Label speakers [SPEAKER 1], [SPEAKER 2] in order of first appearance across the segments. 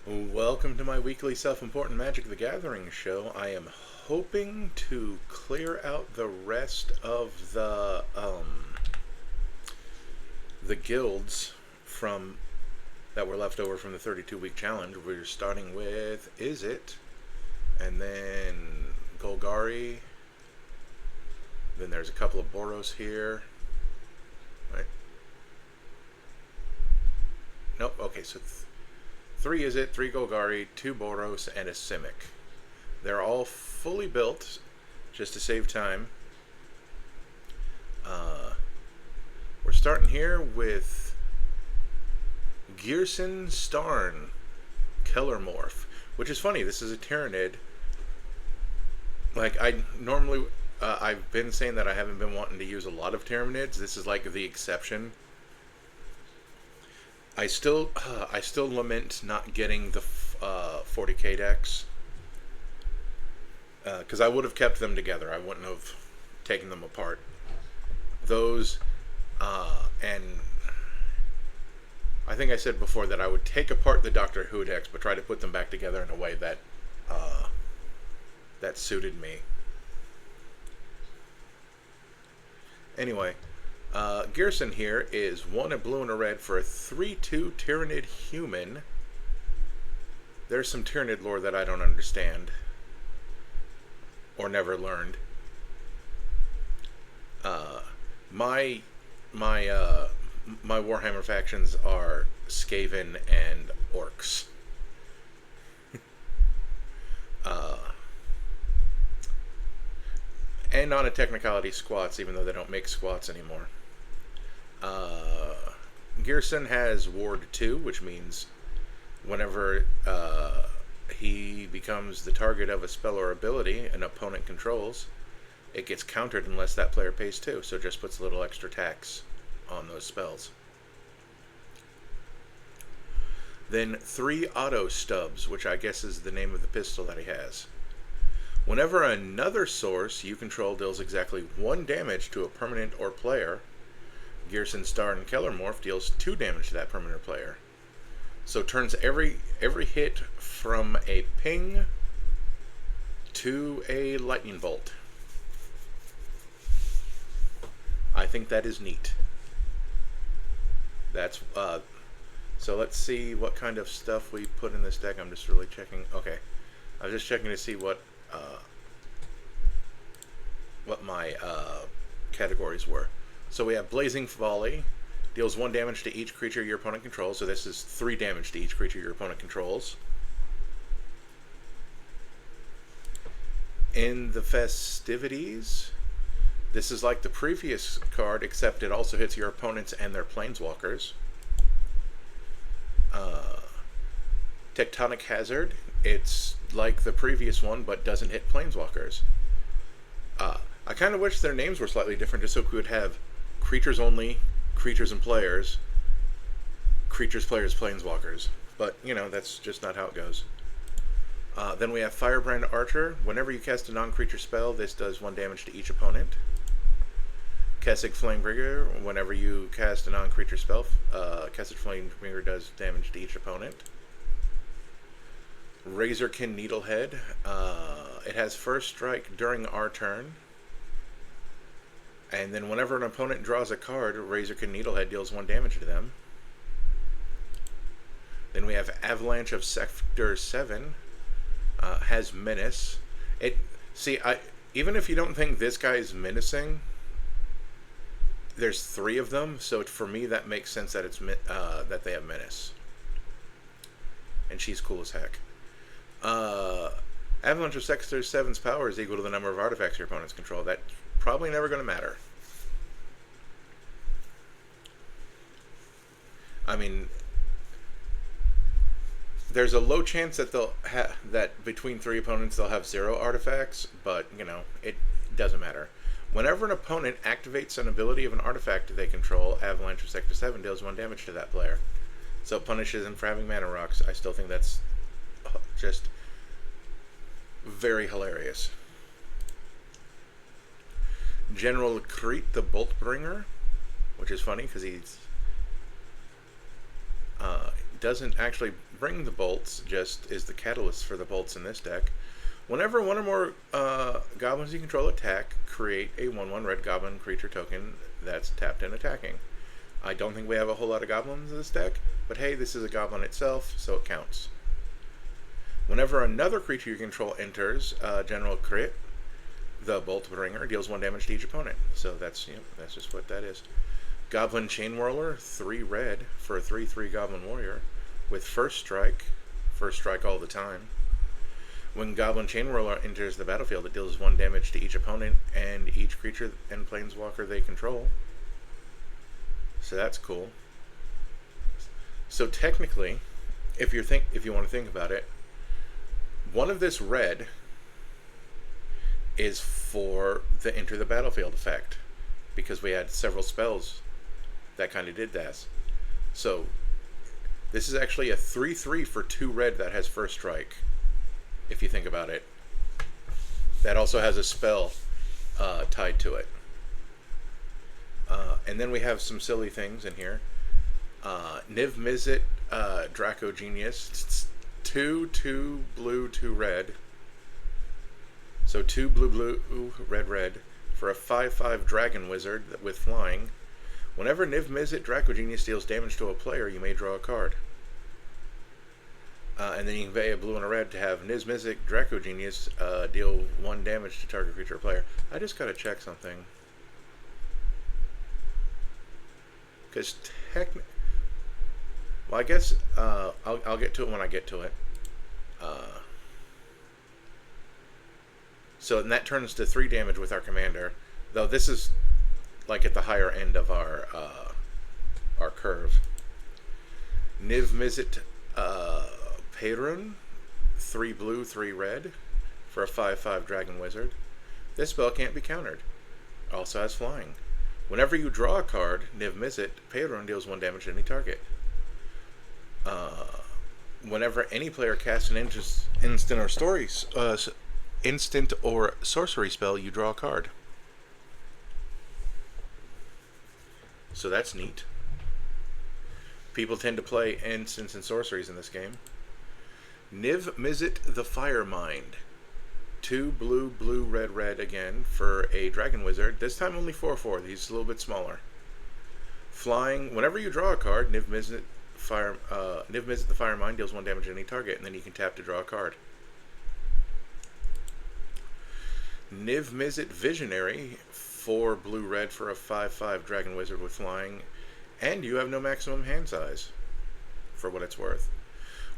[SPEAKER 1] Welcome to my weekly self-important Magic the Gathering show. I am hoping to clear out the rest of the guilds from that were left over from the 32-week challenge. We're starting with Izzet, and then Golgari. Then there's a couple of Boros here. Right? Nope. Okay, so three Izzet, three Golgari, two Boros, and a Simic. They're all fully built, just to save time. We're starting here with Ghyrson, Starn, Kelermorph, which is funny. This is a Tyrannid. Like, I've been saying that I haven't been wanting to use a lot of Tyranids. This is like the exception. I still lament not getting the 40k decks, because I would have kept them together. I wouldn't have taken them apart. Those, and I think I said before that I would take apart the Doctor Who decks, but try to put them back together in a way that that suited me. Anyway, Ghyrson here is 1 a blue and a red for a 3/2 Tyrannid human. There's some Tyrannid lore that I don't understand or never learned. My Warhammer factions are Skaven and Orcs. And on a technicality, squats, even though they don't make squats anymore. Ghyrson has Ward 2, which means whenever he becomes the target of a spell or ability an opponent controls, it gets countered unless that player pays 2, so it just puts a little extra tax on those spells. Then 3 auto stubs, which I guess is the name of the pistol that he has. Whenever another source you control deals exactly 1 damage to a permanent or player, Ghyrson, Starn, and Kelermorph deals 2 damage to that permanent or player. So turns every hit from a ping to a lightning bolt. I think that is neat. That's so let's see what kind of stuff we put in this deck. I'm just really checking. Okay, I was just checking to see what my categories were. So we have Blazing Volley, deals 1 damage to each creature your opponent controls. So this is 3 damage to each creature your opponent controls. In the Festivities, this is like the previous card, except it also hits your opponents and their planeswalkers. Tectonic Hazard, it's like the previous one, but doesn't hit planeswalkers. I kind of wish their names were slightly different, just so we would have creatures only, creatures and players, creatures, players, planeswalkers. But, you know, that's just not how it goes. Then we have Firebrand Archer. Whenever you cast a non-creature spell, this does 1 damage to each opponent. Kessig Flamebringer. Whenever you cast a non-creature spell, Kessig Flamebringer does damage to each opponent. Razorkin Needlehead. It has first strike during our turn. And then whenever an opponent draws a card, Razorkin Needlehead deals 1 damage to them. Then we have Avalanche of Sector 7. Has Menace. Even if you don't think this guy is menacing, there's 3 of them, so for me that makes sense that it's that they have Menace. And she's cool as heck. Avalanche of Sector 7's power is equal to the number of artifacts your opponents control. That's probably never going to matter. I mean, there's a low chance that that between 3 opponents they'll have 0 artifacts, but you know, it doesn't matter. Whenever an opponent activates an ability of an artifact they control, Avalanche of Sector 7 deals 1 damage to that player. So it punishes him for having mana rocks. I still think that's just very hilarious. General Crete the Boltbringer, which is funny because he's doesn't actually bring the bolts, just is the catalyst for the bolts in this deck. Whenever one or more goblins you control attack, create a 1/1 red goblin creature token that's tapped and attacking. I don't think we have a whole lot of goblins in this deck, but hey, this is a goblin itself, so it counts. Whenever another creature you control enters general crit, the bolt bringer deals 1 damage to each opponent. So that's just what that is. Goblin Chain Whirler, 3 red for a 3/3 Goblin Warrior with first strike all the time. When Goblin Chain Whirler enters the battlefield, it deals 1 damage to each opponent and each creature and planeswalker they control. So that's cool. So technically, if you want to think about it, one of this red is for the enter the battlefield effect, because we had several spells that kind of did that. So this is actually a 3/3 for 2 red that has first strike, if you think about it. That also has a spell tied to it. And then we have some silly things in here. Niv Mizzet, Draco Genius. It's 2 blue, 2 red. So 2 blue, red for a 5/5 Dragon Wizard with flying. Whenever Niv Mizzet Draco Genius deals damage to a player, you may draw a card. And then you can pay a blue and a red to have Niv Mizzet Draco Genius deal 1 damage to target creature or player. I just gotta check something. Because well, I guess I'll get to it when I get to it. So and that turns to 3 damage with our commander, though this is like at the higher end of our curve. Niv Mizzet Perun, 3 blue, 3 red for a 5/5 Dragon Wizard. This spell can't be countered. Also has flying. Whenever you draw a card, Niv Mizzet Perun deals 1 damage to any target. Whenever any player casts an instant or sorcery spell, you draw a card. So that's neat. People tend to play instants and sorceries in this game. Niv Mizzet the Firemind. 2 blue, blue, red again for a Dragon Wizard. This time only 4/4. He's a little bit smaller. Flying. Whenever you draw a card, Niv Mizzet the Firemind deals 1 damage to any target, and then you can tap to draw a card. Niv Mizzet Visionary, 4 blue red for a 5/5 Dragon Wizard with flying, and you have no maximum hand size, for what it's worth.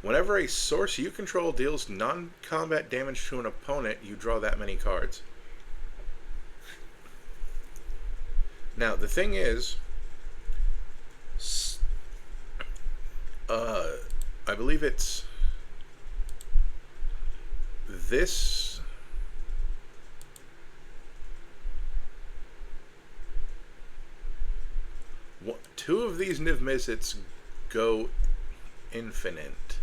[SPEAKER 1] Whenever a source you control deals non-combat damage to an opponent, you draw that many cards. Now, the thing is, I believe it's this. Two of these Niv Mizzets go infinite.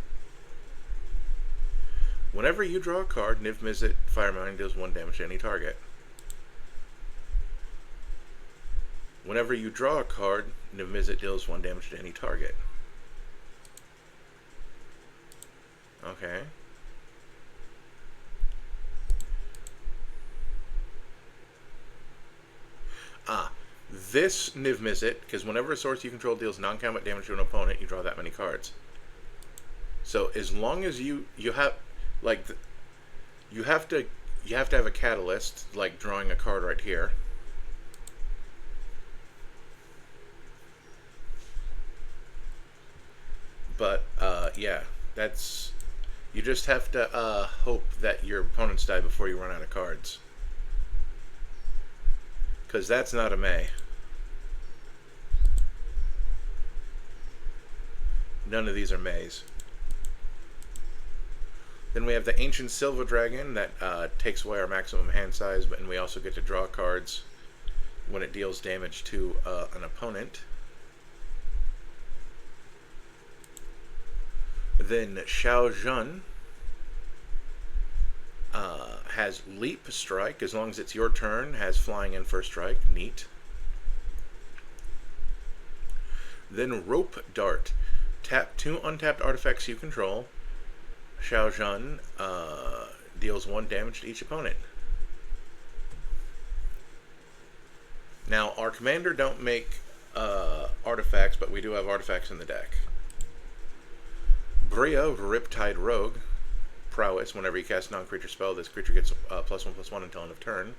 [SPEAKER 1] Whenever you draw a card, Niv Mizzet Firemind deals 1 damage to any target. Whenever you draw a card, Niv Mizzet deals 1 damage to any target. Okay. This Niv Mizzet, because whenever a source you control deals non-combat damage to an opponent, you draw that many cards. So as long as you have, like, you have to have a catalyst, like drawing a card right here. But yeah, that's, you just have to hope that your opponents die before you run out of cards. Because that's not a May. None of these are Mays. Then we have the Ancient Silver Dragon that takes away our maximum hand size, and we also get to draw cards when it deals damage to an opponent. Then Xiao Jun has Leap Strike, as long as it's your turn, has flying and first strike. Neat. Then Rope Dart. Tap 2 untapped artifacts you control. Shaun deals 1 damage to each opponent. Now, our commander don't make artifacts, but we do have artifacts in the deck. Bria, Riptide Rogue. Prowess. Whenever you cast a non-creature spell, this creature gets +1/+1 until end of turn.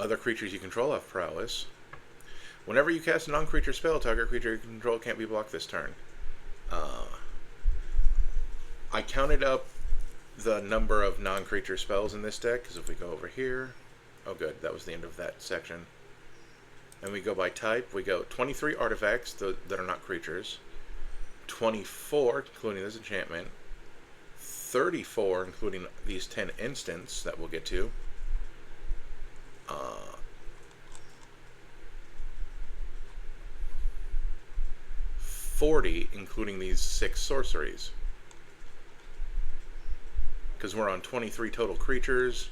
[SPEAKER 1] Other creatures you control have Prowess. Whenever you cast a non-creature spell, target creature you control can't be blocked this turn. I counted up the number of non-creature spells in this deck, because if we go over here... Oh good, that was the end of that section. And we go by type, we go 23 artifacts that are not creatures, 24, including this enchantment, 34, including these 10 instants that we'll get to, 40, including these 6 sorceries. Because we're on 23 total creatures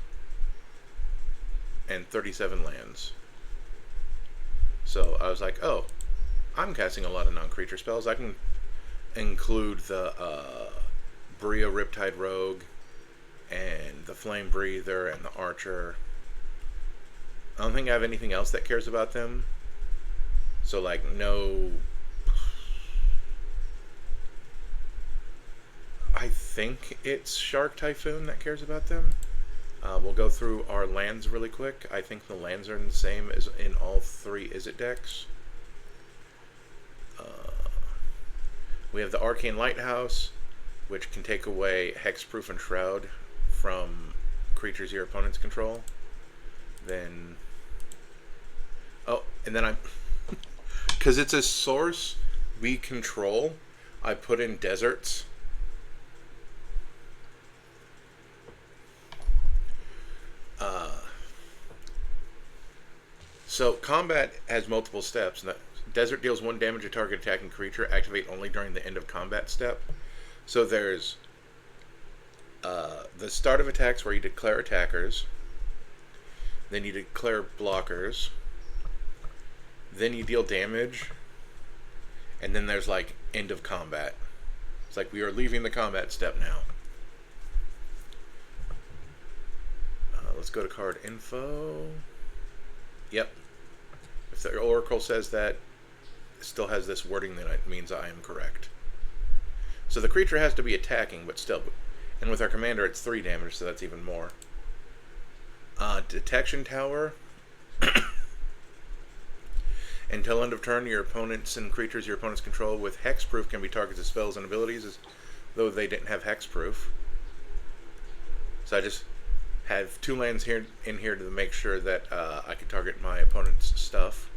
[SPEAKER 1] and 37 lands. So I was like, oh, I'm casting a lot of non-creature spells. I can include the Bria Riptide Rogue and the Flame Breather and the Archer. I don't think I have anything else that cares about them. So like no... I think it's Shark Typhoon that cares about them. We'll go through our lands really quick. I think the lands are the same as in all 3 Izzet decks. We have the Arcane Lighthouse, which can take away Hexproof and Shroud from creatures your opponents control. Then... Oh, and then because it's a source we control, I put in Deserts. So combat has multiple steps. Desert deals 1 damage to target attacking creature. Activate only during the end of combat step. So there's the start of attacks where you declare attackers. Then you declare blockers. Then you deal damage. And then there's like end of combat. It's like we are leaving the combat step now. Let's go to card info. Yep. If the Oracle says that, it still has this wording, then it means I am correct. So the creature has to be attacking, but still. And with our commander, it's 3 damage, so that's even more. Detection Tower. Until end of turn, your opponents and creatures your opponents control with Hexproof can be targeted spells and abilities as though they didn't have Hexproof. So I just have 2 lands here in here to make sure that I can target my opponent's stuff.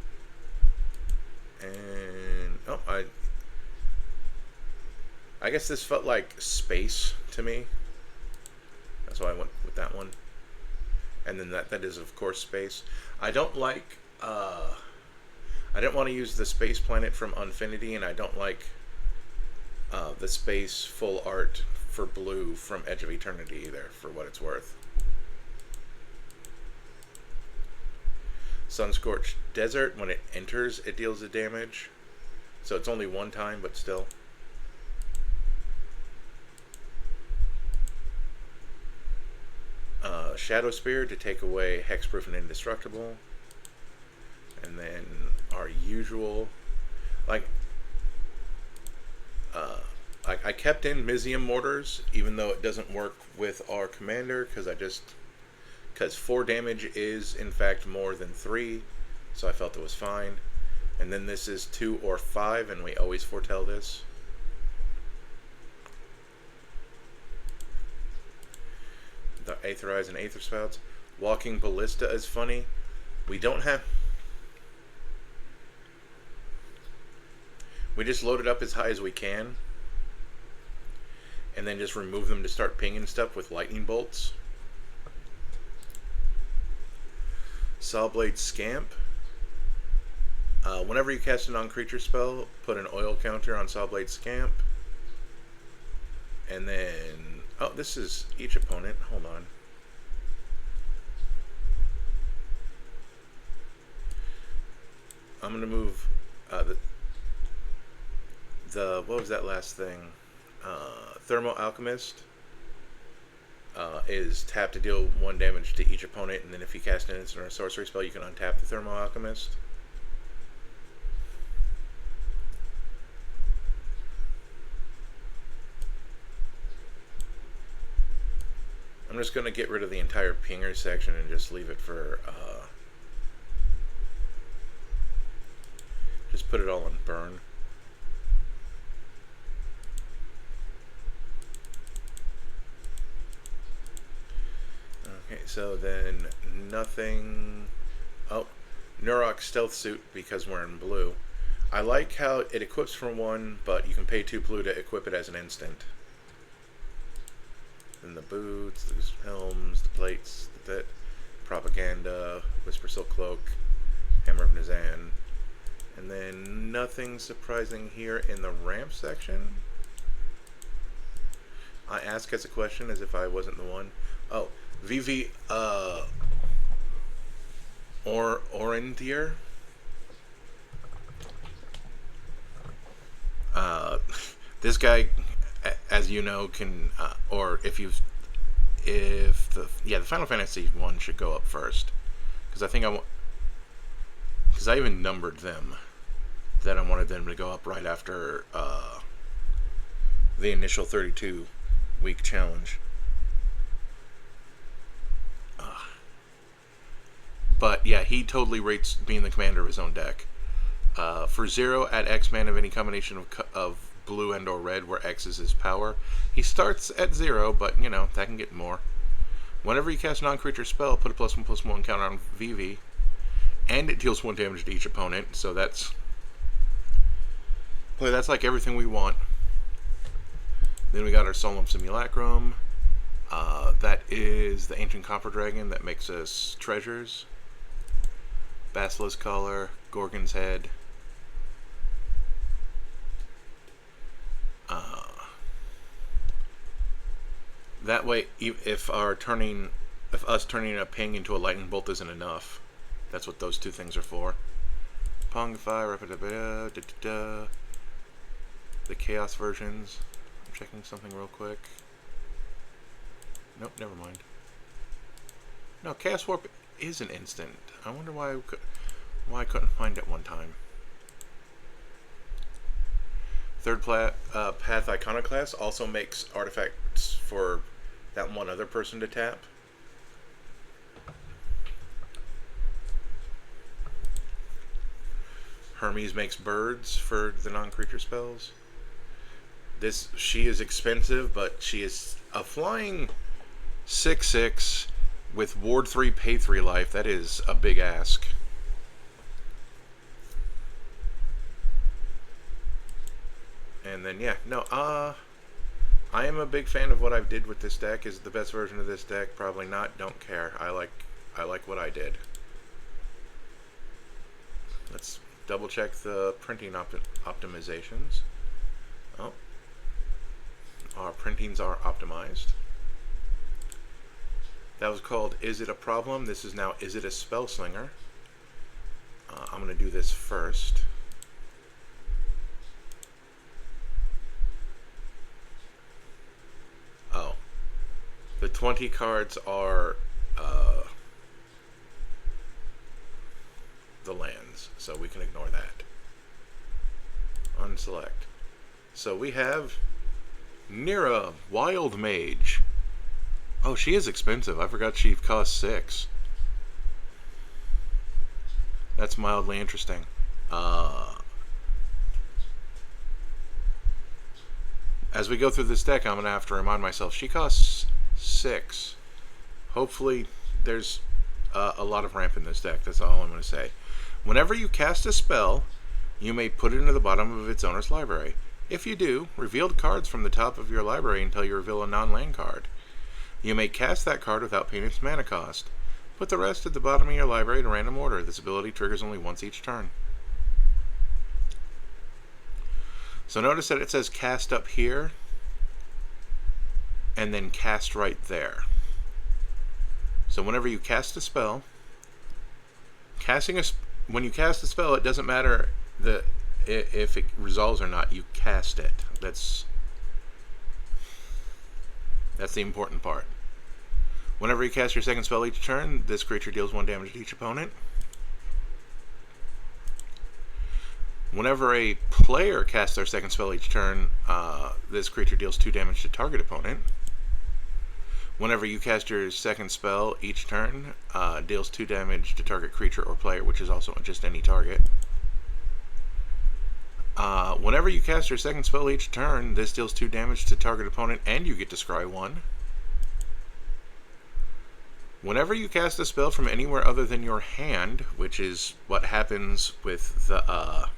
[SPEAKER 1] And oh, I guess this felt like space to me. That's why I went with that one. And then that is of course space. I don't like I didn't want to use the space planet from Unfinity, and I don't like the space full art for blue from Edge of Eternity either, for what it's worth. Sunscorched Desert, when it enters, it deals the damage. So it's only 1 time, but still. Shadow Spear to take away Hexproof and Indestructible. And then our usual, like, I kept in Mizium Mortars, even though it doesn't work with our commander, because 4 damage is in fact more than 3, so I felt it was fine. And then this is 2 or 5, and we always foretell this. The Aetherize and Aether Spouts. Walking Ballista is funny. We don't have... We just load it up as high as we can, and then just remove them to start pinging stuff with lightning bolts. Sawblade Scamp. Whenever you cast a non-creature spell, put an oil counter on Sawblade Scamp. And then... Oh, this is each opponent. Hold on. I'm going to move what was that last thing? Thermal Alchemist is tap to deal 1 damage to each opponent, and then if you cast an instant or a sorcery spell, you can untap the Thermal Alchemist. I'm just going to get rid of the entire pinger section and just leave it for, just put it all on burn. Okay, so then nothing. Oh, Nurok Stealth Suit because we're in blue. I like how it equips for 1, but you can pay 2 blue to equip it as an instant. Then the boots, the helms, the plates, the bit, propaganda, Whisper Silk Cloak, Hammer of Nizan. And then nothing surprising here in the ramp section. I ask as a question as if I wasn't the one. Oh, VV Orendier. This guy, as you know, can or if the Final Fantasy 1 should go up first, because I think because I even numbered them, that I wanted them to go up right after the initial 32-week challenge. But yeah, he totally rates being the commander of his own deck. For 0, add X mana of any combination of blue and or red, where X is his power. He starts at 0, but you know, that can get more. Whenever you cast a non-creature spell, put a +1/+1 counter on VV, and it deals 1 damage to each opponent, so that's like everything we want. Then we got our Solemn Simulacrum. That is the Ancient Copper Dragon that makes us treasures. Basilisk Collar, Gorgon's Head. That way, if us turning a ping into a lightning bolt isn't enough, that's what those 2 things are for. Pongify, the Chaos versions. I'm checking something real quick. Nope, never mind. No, Chaos Warp is an instant. I wonder why I couldn't find it one time. Third Path Iconoclast also makes artifacts for that one other person to tap. Hermes makes birds for the non-creature spells. She is expensive, but she is a flying 6/6 with Ward 3, pay 3 life. That is a big ask. And then yeah, no, I am a big fan of what I did with this deck. Is it the best version of this deck? Probably not. Don't care. I like what I did. Let's double check the printing optimizations. Oh, our printings are optimized. That was called Is It a Problem? This is now Is It a Spellslinger? I'm going to do this first. Oh. The 20 cards are the lands, so we can ignore that. Unselect. So we have Neera, Wild Mage. Oh, she is expensive. I forgot she costs 6. That's mildly interesting. As we go through this deck, I'm going to have to remind myself, she costs 6. Hopefully, there's a lot of ramp in this deck. That's all I'm going to say. Whenever you cast a spell, you may put it into the bottom of its owner's library. If you do, reveal the cards from the top of your library until you reveal a non-land card. You may cast that card without paying its mana cost. Put the rest at the bottom of your library in random order. This ability triggers only once each turn. So notice that it says cast up here, and then cast right there. So whenever you cast a spell, when you cast a spell, it doesn't matter if it resolves or not, you cast it. That's the important part. Whenever you cast your second spell each turn, this creature deals 1 damage to each opponent. Whenever a player casts their second spell each turn, this creature deals 2 damage to target opponent. Whenever you cast your second spell each turn, deals 2 damage to target creature or player, which is also just any target. Whenever you cast your second spell each turn, this deals 2 damage to target opponent, and you get to scry 1. Whenever you cast a spell from anywhere other than your hand, which is what happens with the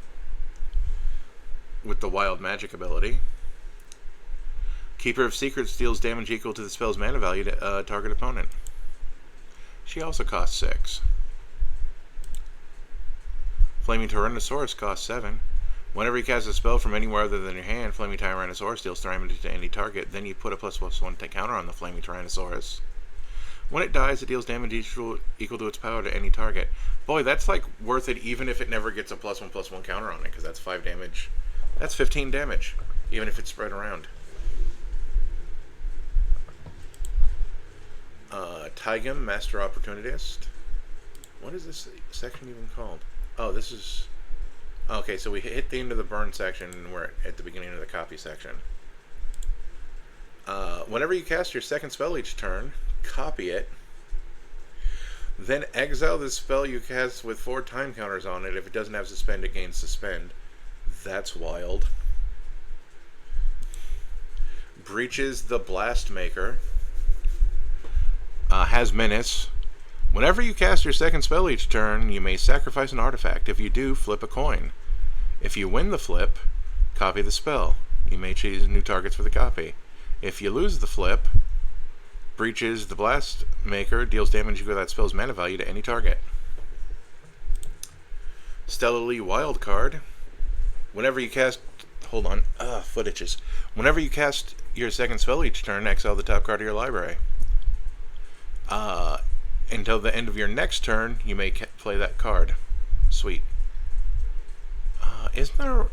[SPEAKER 1] wild magic ability, Keeper of Secrets deals damage equal to the spell's mana value to target opponent. She also costs 6. Flaming Tyrannosaurus costs 7. Whenever you cast a spell from anywhere other than your hand, Flaming Tyrannosaurus deals damage to any target. Then you put a ++1 counter on the Flaming Tyrannosaurus. When it dies, it deals damage equal to its power to any target. Boy, that's like worth it even if it never gets a +1/+1 counter on it, because that's 5 damage. That's 15 damage, even if it's spread around. Taigam, Master Opportunist. What is this section even called? Oh, this is... Okay, so we hit the end of the burn section, and we're at the beginning of the copy section. Whenever you cast your second spell each turn, copy it. Then exile the spell you cast with 4 time counters on it. If it doesn't have suspend, it gains suspend. That's wild. Breaches the Blast Maker. Has Menace. Whenever you cast your second spell each turn, you may sacrifice an artifact. If you do, flip a coin. If you win the flip, copy the spell. You may choose new targets for the copy. If you lose the flip, Breaches the Blast Maker deals damage equal to that spell's mana value to any target. Stellarly Wildcard. Whenever you cast... Hold on. Foot itches. Whenever you cast your second spell each turn, exile the top card of your library. Until the end of your next turn, you may play that card. Sweet. Isn't there...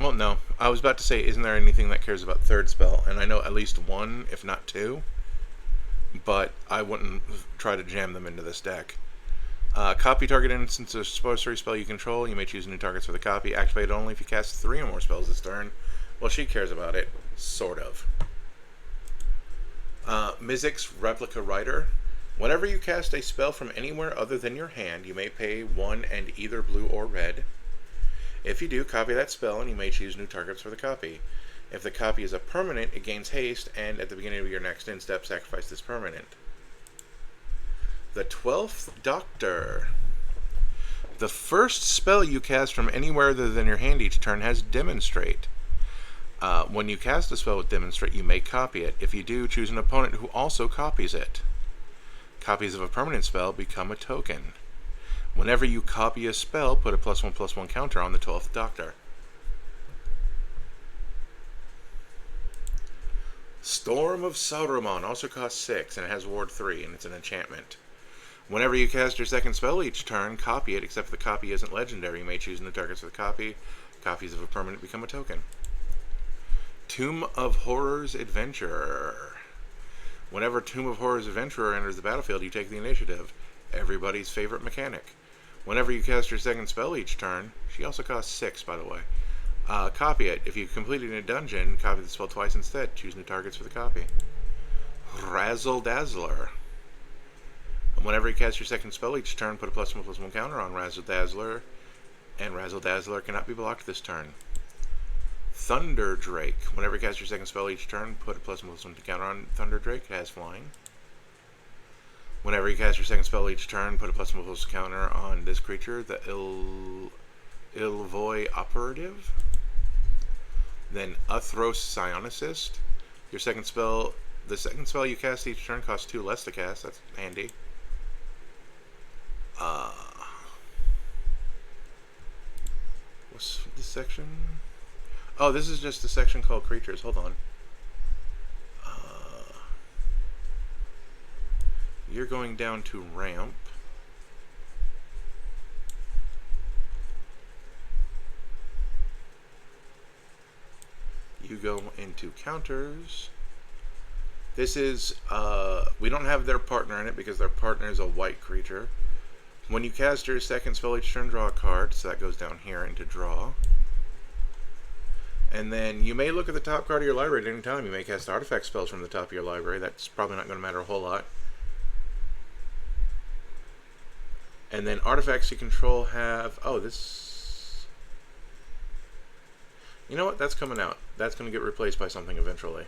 [SPEAKER 1] Well, no. I was about to say, isn't there anything that cares about third spell? And I know at least 1, if not 2. But I wouldn't try to jam them into this deck. Copy target instance of sorcery spell you control. You may choose new targets for the copy. Activate only if you cast 3 or more spells this turn. Well, she cares about it. Sort of. Mizzix's Replica Rider. Whenever you cast a spell from anywhere other than your hand, you may pay 1 and either blue or red. If you do, copy that spell, and you may choose new targets for the copy. If the copy is a permanent, it gains haste, and at the beginning of your next end step, sacrifice this permanent. The 12th Doctor. The first spell you cast from anywhere other than your hand each turn has Demonstrate. When you cast a spell with Demonstrate, you may copy it. If you do, choose an opponent who also copies it. Copies of a permanent spell become a token. Whenever you copy a spell, put a +1/+1 counter on the 12th Doctor. Storm of Saruman also costs 6, and it has Ward 3, and it's an enchantment. Whenever you cast your second spell each turn, copy it, except if the copy isn't legendary. You may choose new targets for the copy. Copies of a permanent become a token. Tomb of Horrors Adventurer. Whenever Tomb of Horrors Adventurer enters the battlefield, you take the initiative. Everybody's favorite mechanic. Whenever you cast your second spell each turn, she also costs 6, by the way. Copy it. If you completed a dungeon, copy the spell twice instead. Choose new targets for the copy. Razzle Dazzler. Whenever you cast your second spell each turn, put a +1/+1 counter on Razzle Dazzler, and Razzle Dazzler cannot be blocked this turn. Thunder Drake. Whenever you cast your second spell each turn, put a +1/+1 counter on Thunder Drake. It has flying. Whenever you cast your second spell each turn, put a +1/+1 counter on this creature, the Ilvoy Operative. Then Uthros Psionicist. The second spell you cast each turn costs 2 less to cast. That's handy. What's this section? Oh, this is just a section called Creatures. Hold on. You're going down to Ramp. to go into counters. This is, we don't have their partner in it because their partner is a white creature. When you cast your second spell each turn, draw a card, so that goes down here into draw. And then you may look at the top card of your library at any time. You may cast artifact spells from the top of your library. That's probably not going to matter a whole lot. And then artifacts you control have... Oh, this... You know what? That's coming out. That's going to get replaced by something eventually.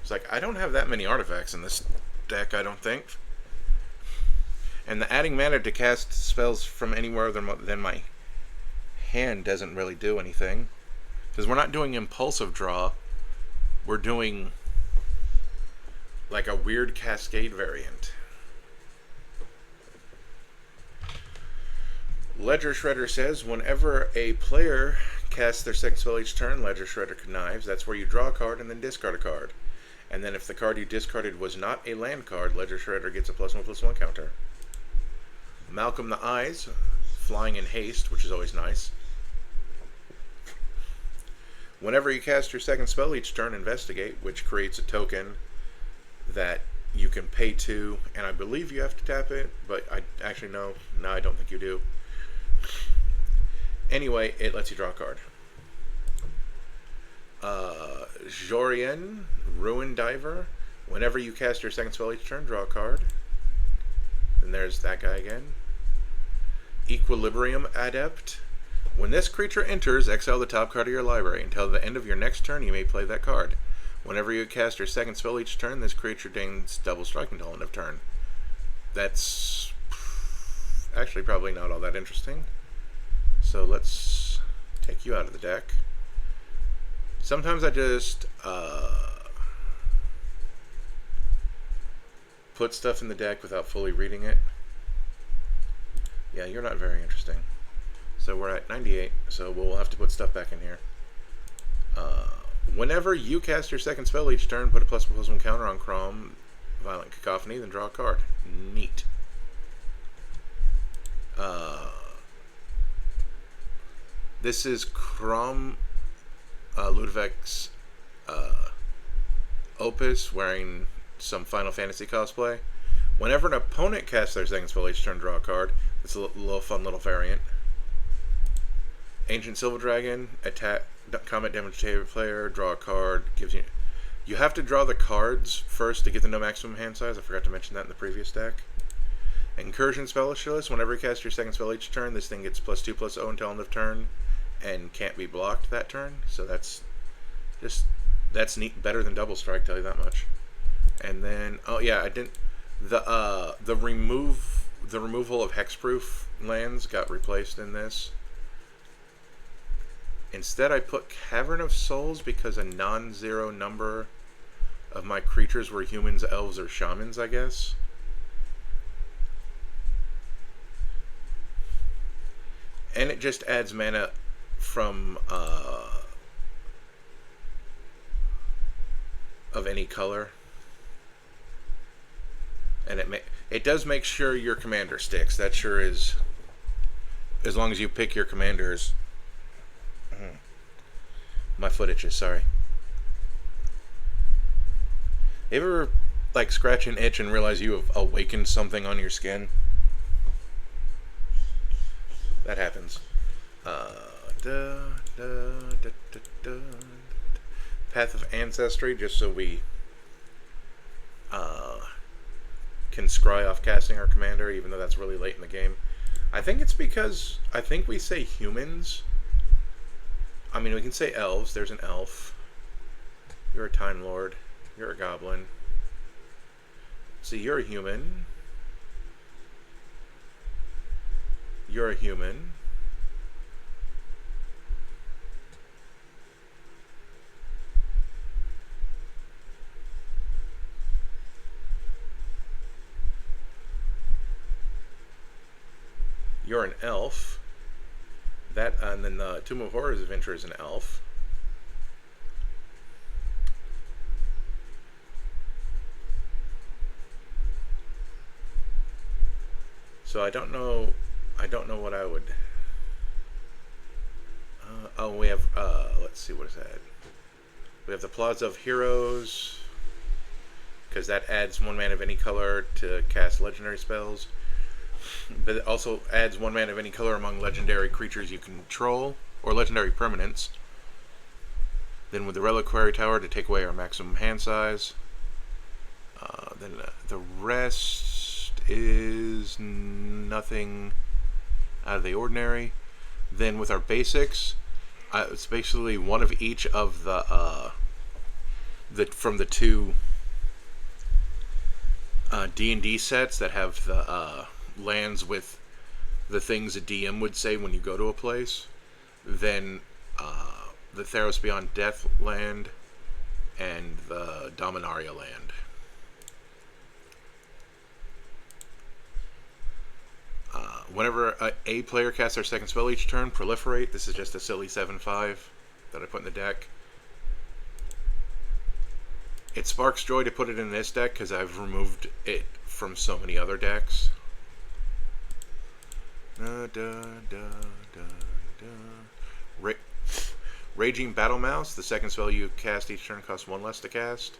[SPEAKER 1] It's like, I don't have that many artifacts in this deck, I don't think. And the adding mana to cast spells from anywhere than my hand doesn't really do anything. Because we're not doing impulsive draw. We're doing like a weird cascade variant. Ledger Shredder says, whenever a player casts their second spell each turn, Ledger Shredder connives. That's where you draw a card and then discard a card. And then if the card you discarded was not a land card, Ledger Shredder gets a +1/+1 counter. Malcolm the Eyes, flying in haste, which is always nice. Whenever you cast your second spell each turn, Investigate, which creates a token that you can pay to, and I believe you have to tap it, but I actually no, I don't think you do. Anyway, it lets you draw a card. Jorien, Ruin Diver. Whenever you cast your second spell each turn, draw a card. And there's that guy again. Equilibrium Adept. When this creature enters, exile the top card of your library. Until the end of your next turn, you may play that card. Whenever you cast your second spell each turn, this creature gains double strike until end of turn. That's actually probably not all that interesting. So let's take you out of the deck. Sometimes I just put stuff in the deck without fully reading it. Yeah, you're not very interesting. So we're at 98, so we'll have to put stuff back in here. Whenever you cast your second spell each turn, put a +1/+1 counter on Chrome, Violent Cacophony, then draw a card. Neat. This is Chrome Ludovic's Opus, wearing some Final Fantasy cosplay. Whenever an opponent casts their second spell each turn, draw a card. It's a little fun little variant. Ancient Silver Dragon, attack, combat damage to every player, draw a card. Gives you... You have to draw the cards first to get the no maximum hand size. I forgot to mention that in the previous deck. Incursion Specialist, whenever you cast your second spell each turn, this thing gets +2/+0 until end of turn, and can't be blocked that turn. So that's neat, better than double strike, tell you that much. And then, oh yeah, I didn't. The removal of hexproof lands got replaced in this. Instead, I put Cavern of Souls because a non-zero number of my creatures were humans, elves, or shamans, I guess. And it just adds mana from of any color. And it does make sure your commander sticks. That sure is, as long as you pick your commanders. My foot itches, sorry. You ever like scratch an itch and realize you have awakened something on your skin? That happens. Path of Ancestry, just so we can scry off casting our commander, even though that's really late in the game. I think it's because I think we say humans. I mean, we can say elves. There's an elf. You're a Time Lord. You're a goblin. See, you're a human. You're a human. You're an elf. That, and then the Tomb of Horrors Adventure is an elf. So I don't know what I would... Oh, we have, let's see, what is that? We have the Plaza of Heroes, because that adds 1 mana of any color to cast legendary spells. But it also adds 1 mana of any color among legendary creatures you control, or legendary permanents. Then with the Reliquary Tower to take away our maximum hand size. Then the rest is nothing out of the ordinary. Then with our basics, it's basically one of each of the from the 2 D&D sets that have the lands with the things a DM would say when you go to a place. Then the Theros Beyond Death land and the Dominaria land. Whenever a player casts their second spell each turn, Proliferate. This is just a silly 7/5 that I put in the deck. It sparks joy to put it in this deck because I've removed it from so many other decks. Raging Battle Mouse. The second spell you cast each turn costs 1 less to cast.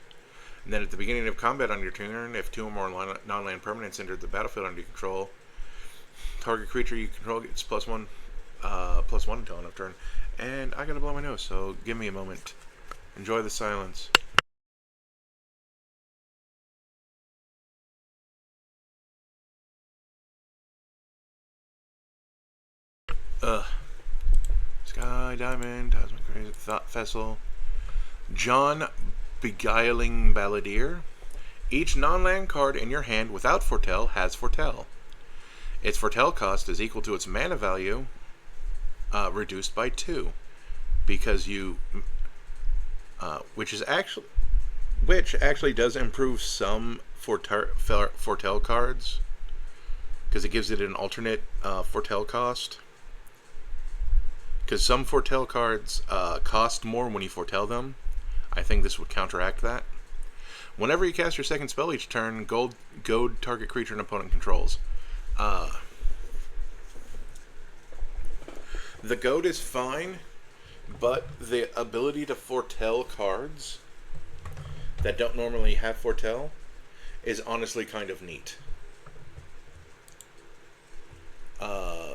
[SPEAKER 1] And then at the beginning of combat on your turn, if 2 or more non-land permanents enter the battlefield under your control, target creature you control gets +1 until end of turn. And I gotta blow my nose, so give me a moment. Enjoy the silence. Sky Diamond, Cosmic Crazy, Thought Vessel, John Beguiling Balladeer. Each non-land card in your hand without Foretell has Foretell. Its Foretell cost is equal to its mana value, reduced by 2, because you, which actually does improve some Foretell cards, because it gives it an alternate Foretell cost. Because some Foretell cards cost more when you foretell them. I think this would counteract that. Whenever you cast your second spell each turn, goad target creature an opponent controls. The goad is fine, but the ability to foretell cards that don't normally have foretell is honestly kind of neat.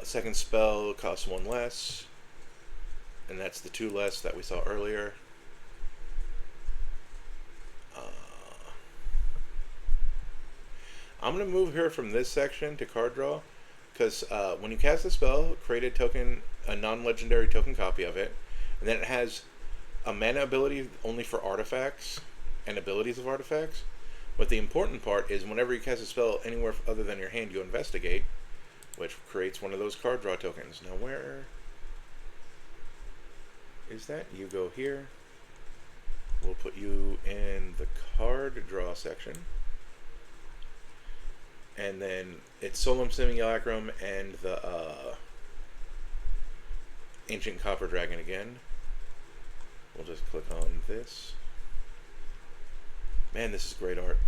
[SPEAKER 1] Second spell costs 1 less, and that's the 2 less that we saw earlier. I'm going to move here from this section to card draw, because when you cast a spell, create a token, a non-legendary token copy of it, and then it has a mana ability only for artifacts and abilities of artifacts. But the important part is whenever you cast a spell anywhere other than your hand, you investigate, which creates one of those card draw tokens. Now where is that? You go here. We'll put you in the card draw section. And then it's Solemn Simulacrum and the Ancient Copper Dragon again. We'll just click on this. Man, this is great art.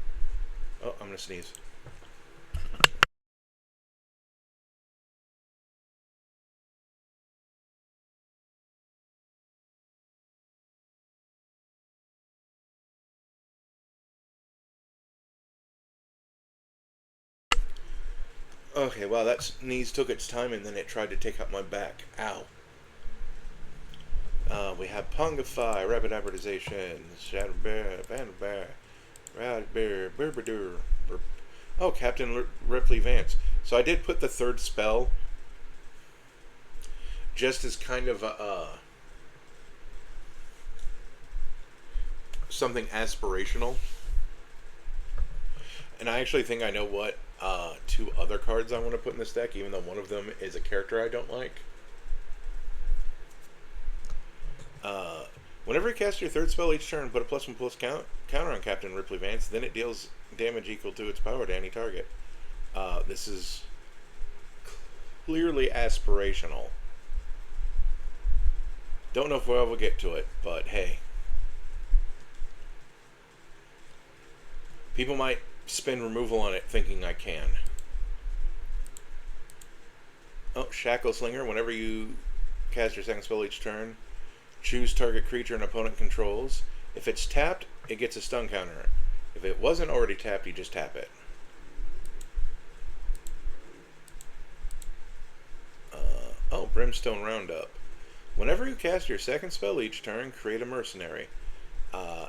[SPEAKER 1] Oh, I'm going to sneeze. Okay, wow, that sneeze took its time and then it tried to take out my back. Ow. We have Pongify, Rapid Hybridization, Shadow Bear, Band Bear, Rad Bear, Burbadur. Oh, Captain Ripley Vance. So I did put the third spell just as kind of something aspirational. And I actually think I know what 2 other cards I want to put in this deck, even though one of them is a character I don't like. Whenever you cast your third spell each turn, put a +1/+1 counter on Captain Ripley Vance, then it deals damage equal to its power to any target. This is clearly aspirational. Don't know if we'll ever get to it, but hey. People might spend removal on it thinking I can. Oh, Shackle Slinger. Whenever you cast your second spell each turn, choose target creature an opponent controls. If it's tapped, it gets a stun counter. If it wasn't already tapped, you just tap it. Oh, Brimstone Roundup. Whenever you cast your second spell each turn, create a mercenary.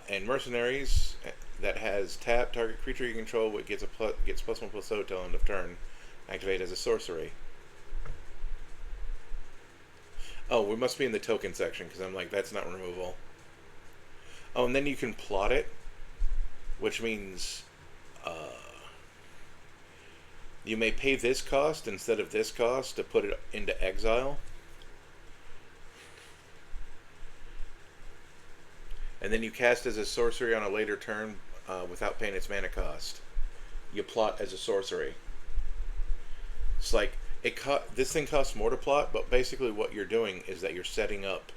[SPEAKER 1] And mercenaries that has tapped target creature you control gets +1/+0 till end of turn. Activate as a sorcery. Oh, we must be in the token section because I'm like, that's not removal. Oh, and then you can plot it, which means you may pay this cost instead of this cost to put it into exile. And then you cast as a sorcery on a later turn without paying its mana cost. You plot as a sorcery. It's like, this thing costs more to plot, but basically what you're doing is that you're setting up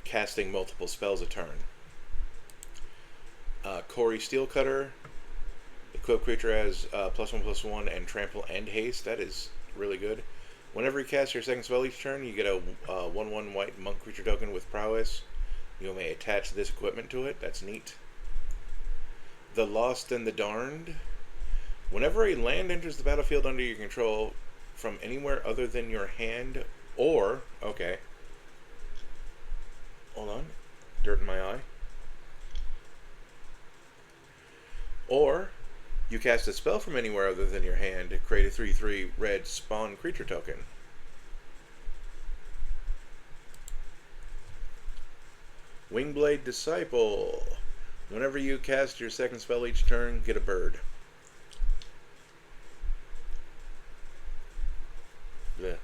[SPEAKER 1] casting multiple spells a turn. Corey Steelcutter. Equip creature has +1/+1 and trample and haste. That is really good. Whenever you cast your second spell each turn, you get a 1/1 white monk creature token with prowess. You may attach this equipment to it. That's neat. The Lost and the Darned. Whenever a land enters the battlefield under your control from anywhere other than your hand, or, okay, hold on, dirt in my eye, or you cast a spell from anywhere other than your hand to create a 3/3 red spawn creature token. Wingblade Disciple. Whenever you cast your second spell each turn, get a bird. Blech.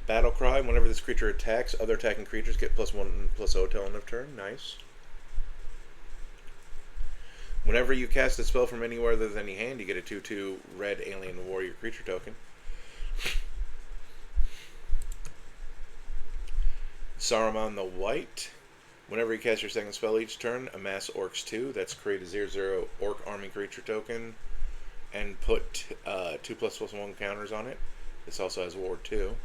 [SPEAKER 1] Battle Cry. Whenever this creature attacks, other attacking creatures get +1/+0 till end of turn. Nice. Whenever you cast a spell from anywhere other than your hand, you get a 2/2 red alien warrior creature token. Saruman the White. Whenever you cast your second spell each turn, amass Orcs 2. That's create a 0/0 Orc army creature token and put 2/++1 counters on it. This also has Ward 2.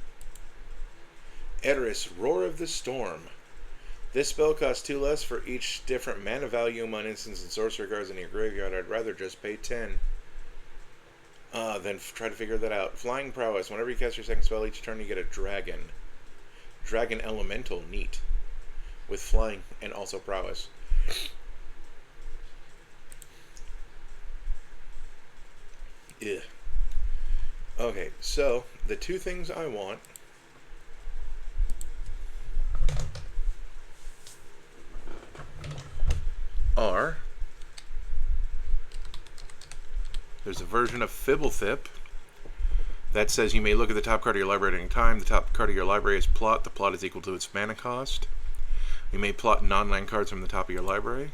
[SPEAKER 1] Eris, Roar of the Storm. This spell costs 2 less for each different mana value among instants and sorcery cards in your graveyard. I'd rather just pay 10. Then try to figure that out. Flying Prowess. Whenever you cast your second spell each turn, you get a dragon. Dragon Elemental, neat. With flying and also prowess. Yeah. Okay, so the two things I want are, there's a version of Fibblethip that says you may look at the top card of your library at any time. The top card of your library is plot. The plot is equal to its mana cost. You may plot non-land cards from the top of your library.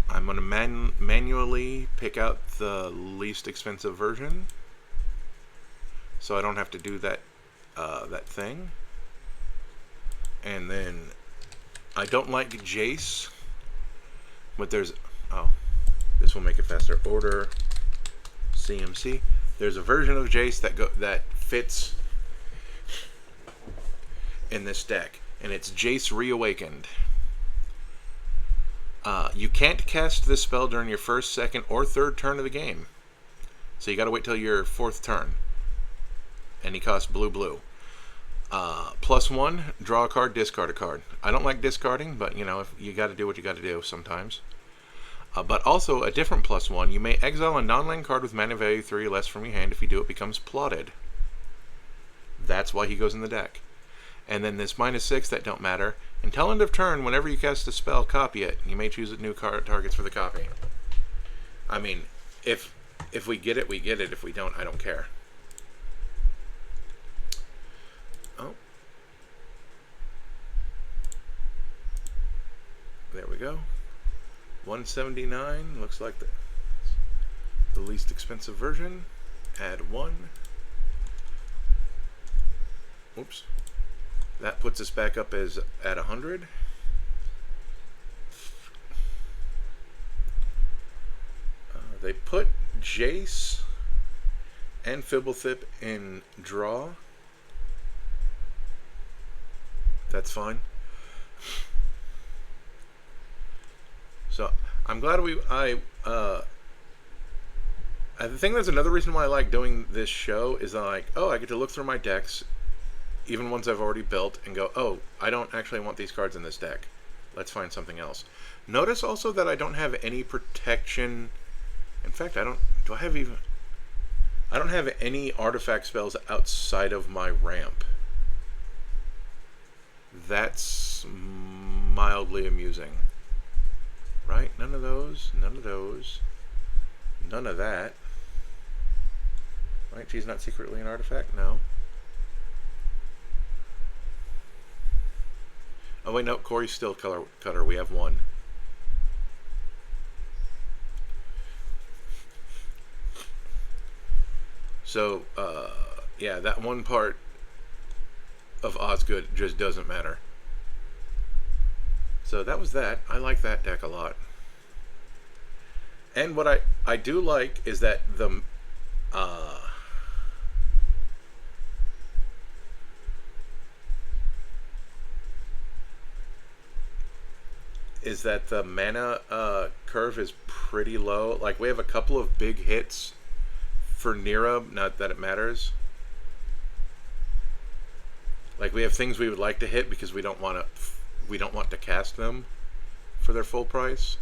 [SPEAKER 1] I'm going to manually pick out the least expensive version, so I don't have to do that that thing. And then I don't like Jace, but there's, oh, this will make it faster. Order CMC. There's a version of Jace that fits in this deck, and it's Jace Reawakened. You can't cast this spell during your first, second, or third turn of the game, so you got to wait till your fourth turn. And he costs blue. +1, draw a card, discard a card. I don't like discarding, but you know, if you got to do what you got to do sometimes. But also a different +1. You may exile a non-land card with mana value 3 or less from your hand. If you do, it becomes plotted. That's why he goes in the deck. And then this -6 that don't matter. Until end of turn, whenever you cast a spell, copy it. You may choose new card targets for the copy. I mean, if we get it, we get it. If we don't, I don't care. Oh. There we go. 179 looks like the least expensive version. Add 1. Oops. That puts us back up as at 100. They put Jace and Fibblethip in draw. That's fine. So I'm glad I think that's another reason why I like doing this show is I get to look through my decks, even ones I've already built, and go, oh, I don't actually want these cards in this deck. Let's find something else. Notice also that I don't have any protection. In fact, I don't have any artifact spells outside of my ramp. That's mildly amusing. Right? None of those. None of those. None of that. Right? She's not secretly an artifact? No. Oh wait, no. Corey's still color cutter. We have one. So, yeah, that one part of Osgood just doesn't matter. So that was that. I like that deck a lot. And what I do like is that the mana curve is pretty low. Like, we have a couple of big hits for Neera, not that it matters. Like, we have things we would like to hit because we don't want to cast them for their full price.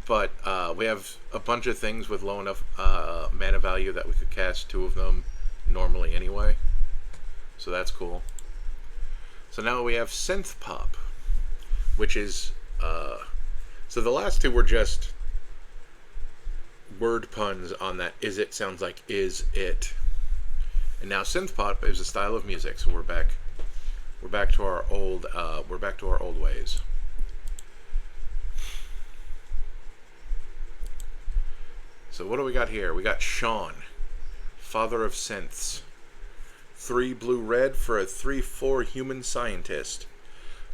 [SPEAKER 1] But we have a bunch of things with low enough mana value that we could cast 2 of them normally anyway. So that's cool. So now we have Synth Pop, which is so the last 2 were just word puns on that Izzet sounds like is it. And now Synth Pop is a style of music, so we're back to our old ways. So what do we got here? We got Shaun, Father of Synths. 3 blue-red for a 3/4 human scientist.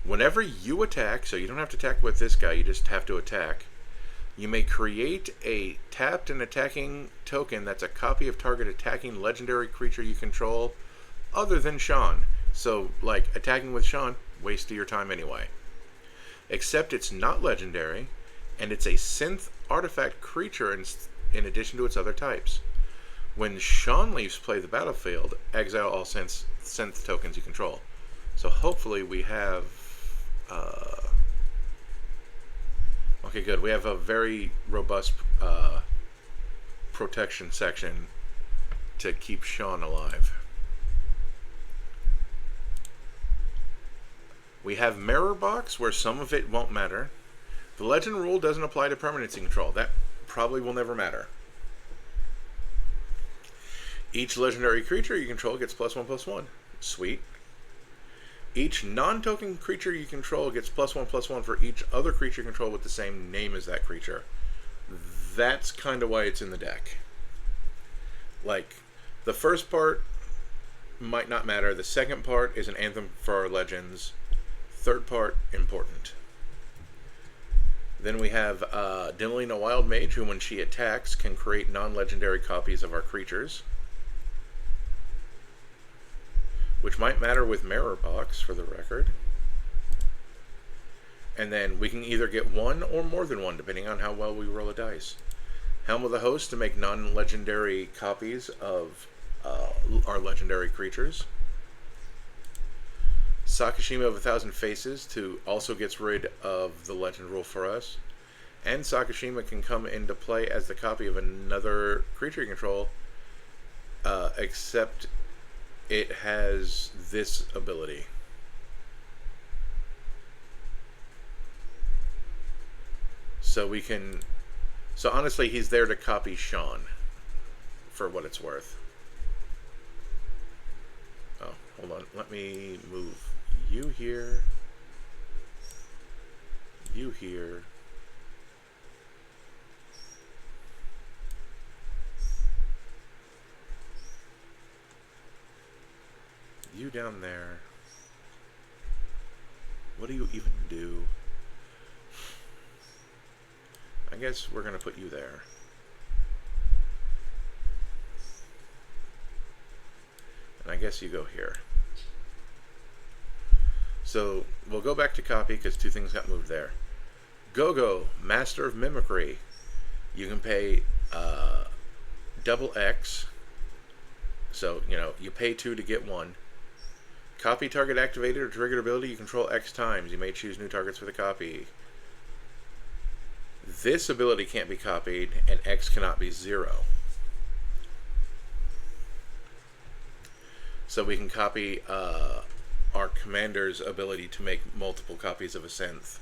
[SPEAKER 1] Whenever you attack, so you don't have to attack with this guy, you just have to attack, you may create a tapped and attacking token that's a copy of target attacking legendary creature you control other than Shaun. So, like, attacking with Shaun, waste of your time anyway. Except it's not legendary, and it's a synth artifact creature in addition to its other types. When Shaun leaves play the battlefield, exile all synth tokens you control. So hopefully we have... okay, good. We have a very robust protection section to keep Shaun alive. We have Mirror Box, where some of it won't matter. The legend rule doesn't apply to permanency control. That probably will never matter. Each legendary creature you control gets +1/+1. Sweet. Each non-token creature you control gets +1/+1 for each other creature you control with the same name as that creature. That's kind of why it's in the deck. Like, the first part might not matter. The second part is an anthem for our legends. Third part, important. Then we have Dimmelina Wild Mage, who when she attacks can create non-legendary copies of our creatures. Which might matter with Mirror Box, for the record. And then we can either get 1 or more than 1, depending on how well we roll a dice. Helm of the Host to make non-legendary copies of our legendary creatures. Sakashima of 1,000 Faces to also gets rid of the legend rule for us. And Sakashima can come into play as the copy of another creature you control, except it has this ability. So we can... So honestly, he's there to copy Shaun, for what it's worth. Oh, hold on. Let me move you here. You here. You down there. What do you even do? I guess we're going to put you there. And I guess you go here. So we'll go back to copy because two things got moved there. Go-Go, Master of Mimicry. You can pay double X. So, you know, you pay 2 to get 1. Copy target activated or triggered ability. You control X times. You may choose new targets for the copy. This ability can't be copied, and X cannot be 0. So we can copy our commander's ability to make multiple copies of a synth,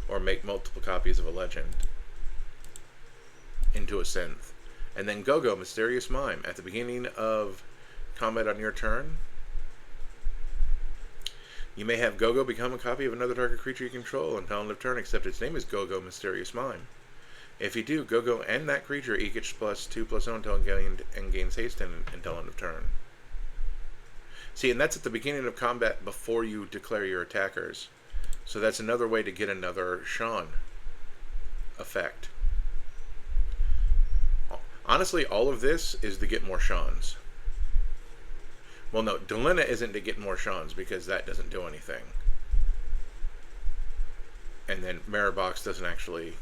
[SPEAKER 1] or make multiple copies of a legend into a synth. And then Go-Go, Mysterious Mime. At the beginning of combat on your turn, you may have Go-Go become a copy of another target creature you control until end of turn, except its name is Go-Go, Mysterious Mime. If you do, Go-Go and that creature each gets +2/+0 until and gains haste until end of turn. See, and that's at the beginning of combat before you declare your attackers. So that's another way to get another Shaun effect. Honestly, all of this is to get more Shauns. Well, no, Delina isn't to get more Shauns because that doesn't do anything. And then Mirror Box doesn't actually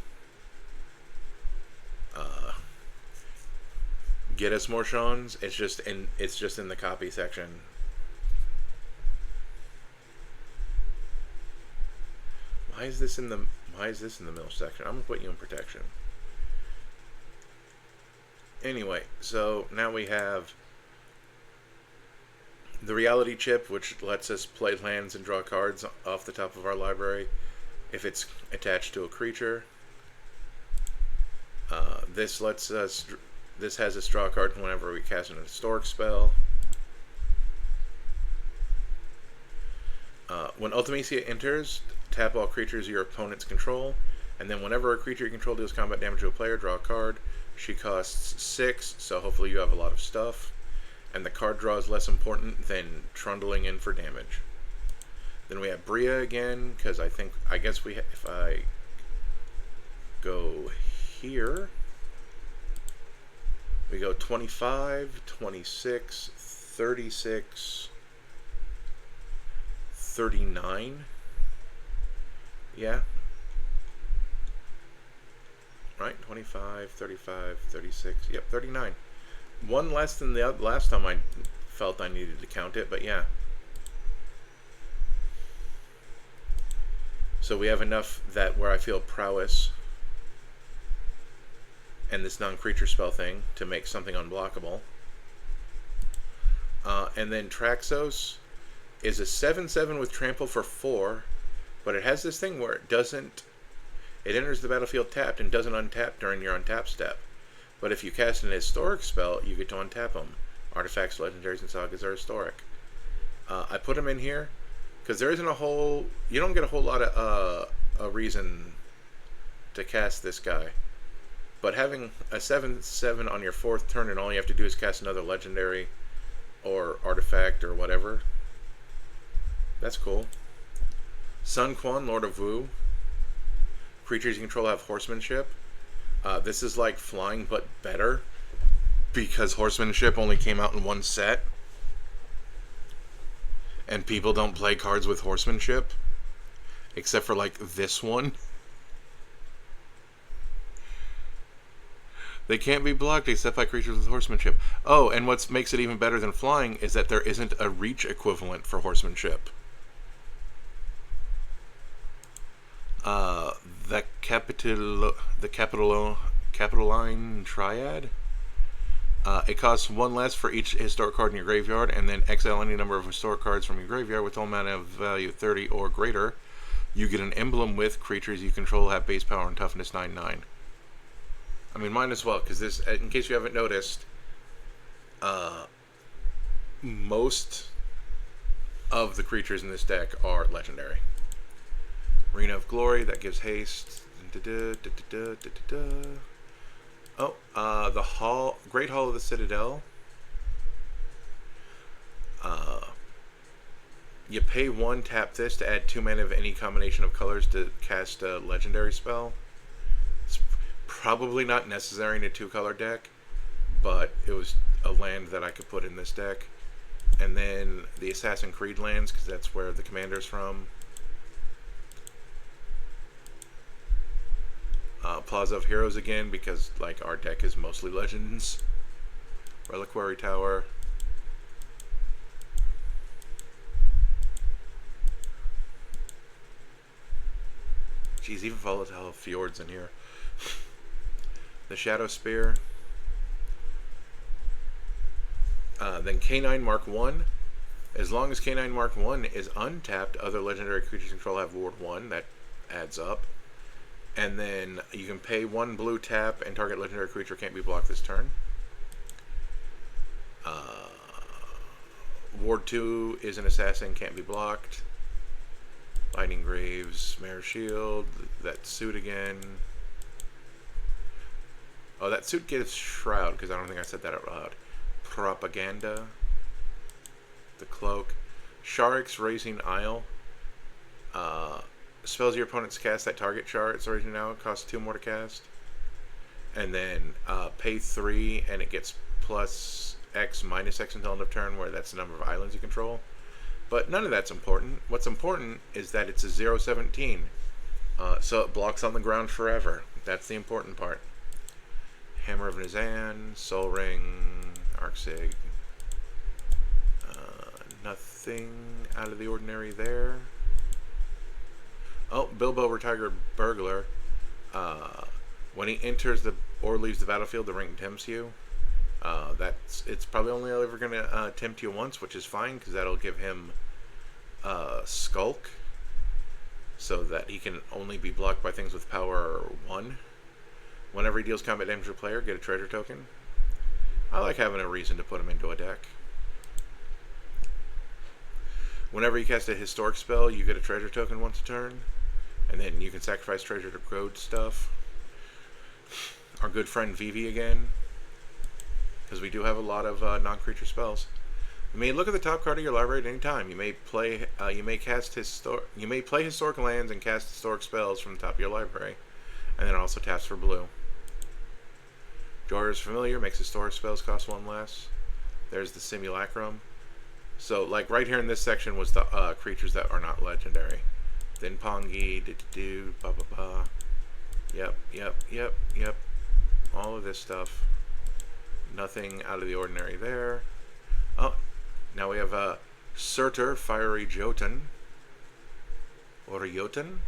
[SPEAKER 1] get us more Shauns. It's just in the copy section. Why is this in the middle section? I'm gonna put you in protection. Anyway, so now we have the reality chip, which lets us play lands and draw cards off the top of our library if it's attached to a creature. This has us draw a card whenever we cast an historic spell. When Ultimacia enters, tap all creatures your opponents control, and then whenever a creature you control deals combat damage to a player, draw a card. She costs 6, so hopefully you have a lot of stuff. And the card draw is less important than trundling in for damage. Then we have Bria again, because if I go here, we go 25, 26, 36, 39. Yeah. Right, 25, 35, 36, yep, 39. One less than the last time I felt I needed to count it, but yeah. So we have enough that where I feel prowess and this non-creature spell thing to make something unblockable. And then Traxos is a 7/7 with trample for 4, but it has this thing where it enters the battlefield tapped and doesn't untap during your untap step. But if you cast an historic spell, you get to untap them. Artifacts, legendaries, and sagas are historic. I put them in here because there isn't you don't get a whole lot of a reason to cast this guy. But having a 7/7 on your 4th turn and all you have to do is cast another legendary or artifact or whatever, that's cool. Sun Quan, Lord of Wu. Creatures you control have horsemanship. This is like flying, but better, because horsemanship only came out in one set, and people don't play cards with horsemanship, except for like this one. They can't be blocked except by creatures with horsemanship. Oh, and what makes it even better than flying is that there isn't a reach equivalent for horsemanship. The Capitoline Triad. It costs 1 less for each historic card in your graveyard, and then exile any number of historic cards from your graveyard with all mana value 30 or greater. You get an emblem with creatures you control have base power and toughness 9/9. I mean, might as well, because this, in case you haven't noticed, most of the creatures in this deck are legendary. Arena of Glory, that gives haste. Oh, the Great Hall of the Citadel. You pay 1, tap this to add 2 mana of any combination of colors to cast a legendary spell. It's probably not necessary in a 2-color deck, but it was a land that I could put in this deck. And then the Assassin Creed lands, because that's where the commander's from. Plaza of Heroes again, because like our deck is mostly legends. Reliquary Tower. Jeez, even Volatile Fjord's in here. The Shadow Spear. Then K9 Mark 1. As long as K9 Mark 1 is untapped, other legendary creatures control have Ward 1. That adds up. And then you can pay 1 blue tap and target legendary creature can't be blocked this turn. Ward 2 is an assassin, can't be blocked. Lightning Graves, Mare Shield, that suit again. Oh, that suit gives Shroud, because I don't think I said that out loud. Propaganda. The Cloak. Sharik's Raising Isle. Spells your opponents cast that target char it's raising now. It costs 2 more to cast. And then pay 3 and it gets plus X minus X until end of turn, where that's the number of islands you control. But none of that's important. What's important is that it's a 0/17. So it blocks on the ground forever. That's the important part. Hammer of Nizan, Soul Ring, Arksig. Nothing out of the ordinary there. Oh, Bilbo Retired Burglar. When he enters the or leaves the battlefield, the ring tempts you. It's probably only ever going to tempt you once, which is fine because that'll give him Skulk, so that he can only be blocked by things with power 1. Whenever he deals combat damage to a player, get a treasure token. I like having a reason to put him into a deck. Whenever you cast a historic spell, you get a treasure token once a turn, and then you can sacrifice treasure to code stuff. Our good friend Vivi again, because we do have a lot of non-creature spells. You may look at the top card of your library at any time. You may play historic lands and cast historic spells from the top of your library, and then it also taps for blue. Jorah's Familiar makes historic spells cost 1 less. There's the Simulacrum. So, like right here in this section was the creatures that are not legendary. Then Pongi, ba ba ba. Yep. All of this stuff. Nothing out of the ordinary there. Oh, now we have Surtur, Fiery Jotun. Or Jotun.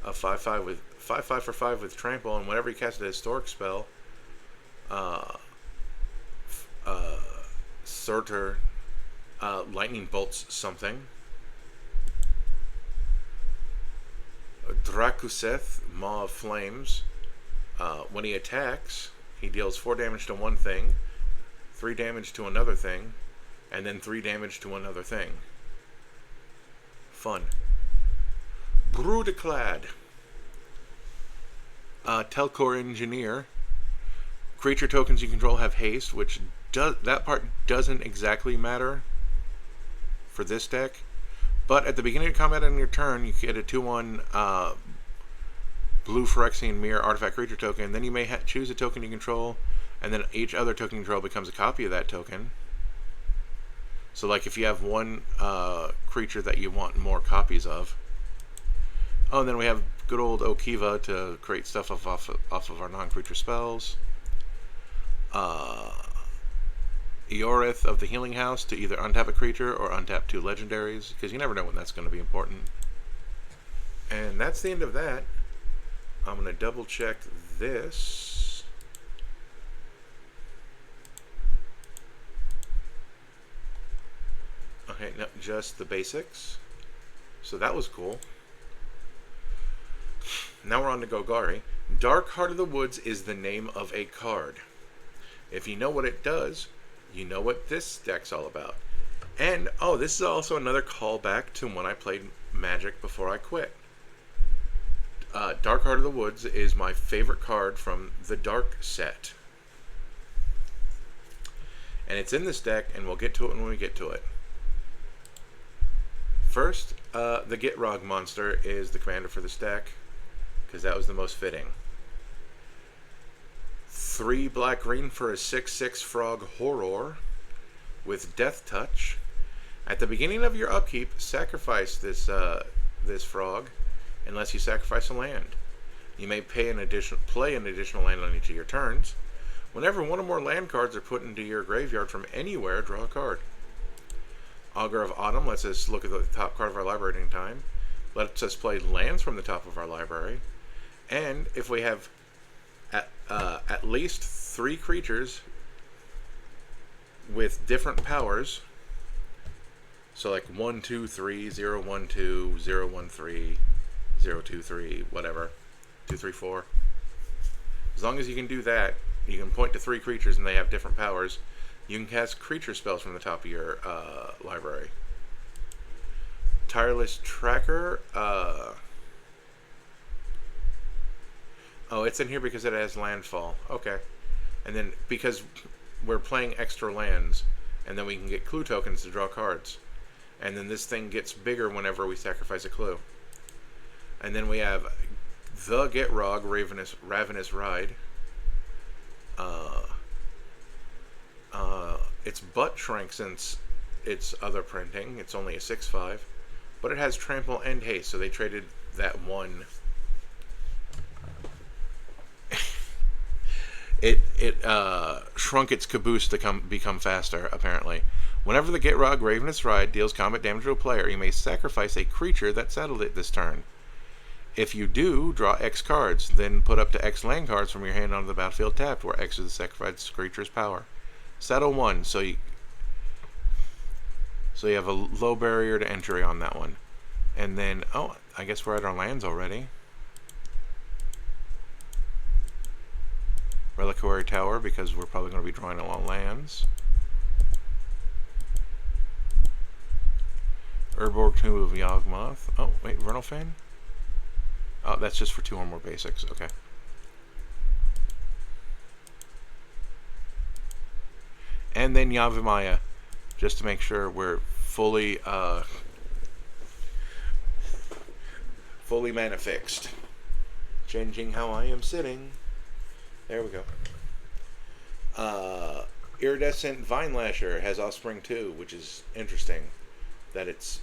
[SPEAKER 1] A 5/5 with 5/5 for 5 with trample, and whenever you cast a historic spell, Surtur lightning bolts something. Drakuseth, Maw of Flames. When he attacks, he deals 4 damage to one thing, 3 damage to another thing, and then 3 damage to another thing. Fun. Broodclad. Telcor Engineer. Creature tokens you control have haste, which that part doesn't exactly matter for this deck. But at the beginning of combat on your turn, you get a 2/1 blue Phyrexian Mirror artifact creature token. Then you may choose a token you control, and then each other token you control becomes a copy of that token. So like if you have one creature that you want more copies of. Oh, and then we have good old Okiva to create stuff off of our non-creature spells. Eorith of the Healing House to either untap a creature or untap 2 legendaries, because you never know when that's going to be important. And that's the end of that. I'm going to double check this. Okay, no, just the basics. So that was cool. Now we're on to Golgari. Dark Heart of the Woods is the name of a card. If you know what it does, you know what this deck's all about. And, oh, this is also another callback to when I played Magic before I quit. Dark Heart of the Woods is my favorite card from the Dark set. And it's in this deck, and we'll get to it when we get to it. First, the Gitrog monster is the commander for this deck, because that was the most fitting. 3 black-green for a 6/6 frog horror. with Death Touch. At the beginning of your upkeep, sacrifice this frog, unless you sacrifice a land. You may play an additional land on each of your turns. Whenever one or more land cards are put into your graveyard from anywhere, draw a card. Augur of Autumn lets us look at the top card of our library at any time. Lets us play lands from the top of our library. And if we have at least 3 creatures with different powers, so like 1, 2, 3, 0, 1, 2, 0, 1, 3, 0, 2, 3, whatever, 2, 3, 4. As long as you can do that, you can point to 3 creatures and they have different powers. You can cast creature spells from the top of your library. Tireless Tracker. Oh, it's in here because it has landfall. Okay. And then because we're playing extra lands, and then we can get clue tokens to draw cards. And then this thing gets bigger whenever we sacrifice a clue. And then we have the Gitrog, Ravenous Ride. Its butt shrank since its other printing. It's only a 6/5. But it has Trample and Haste, so they traded that one. It shrunk its caboose to become faster, apparently. Whenever the Gitrog Ravenous Ride deals combat damage to a player, you may sacrifice a creature that settled it this turn. If you do, draw X cards, then put up to X land cards from your hand onto the battlefield tapped, where X is the sacrificed creature's power. Settle 1, so you have a low barrier to entry on that one. And then, oh, I guess we're at our lands already. Reliquary Tower, because we're probably going to be drawing along lands. Urborg Tomb of Yawgmoth. Oh, wait, Vernal Fan? Oh, that's just for 2 or more basics. Okay. And then Yavimaya, just to make sure we're fully mana fixed. Changing how I am sitting. There we go. Iridescent Vine Lasher has Offspring 2, which is interesting. That it's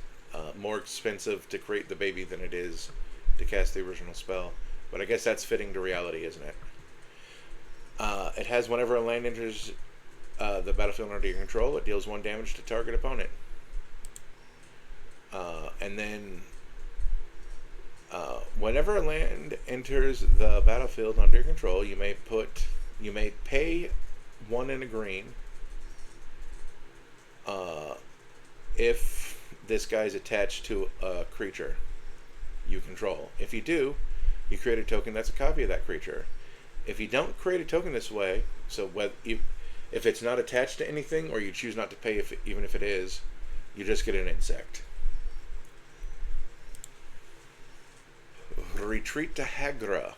[SPEAKER 1] more expensive to create the baby than it is to cast the original spell. But I guess that's fitting to reality, isn't it? It has whenever a land enters the battlefield under your control, it deals 1 damage to target opponent. And then whenever a land enters the battlefield under your control, you may pay 1 in a green if this guy's attached to a creature you control. If you do, you create a token that's a copy of that creature. If you don't create a token this way, so if it's not attached to anything, or you choose not to pay even if it is, you just get an insect. Retreat to Hagra.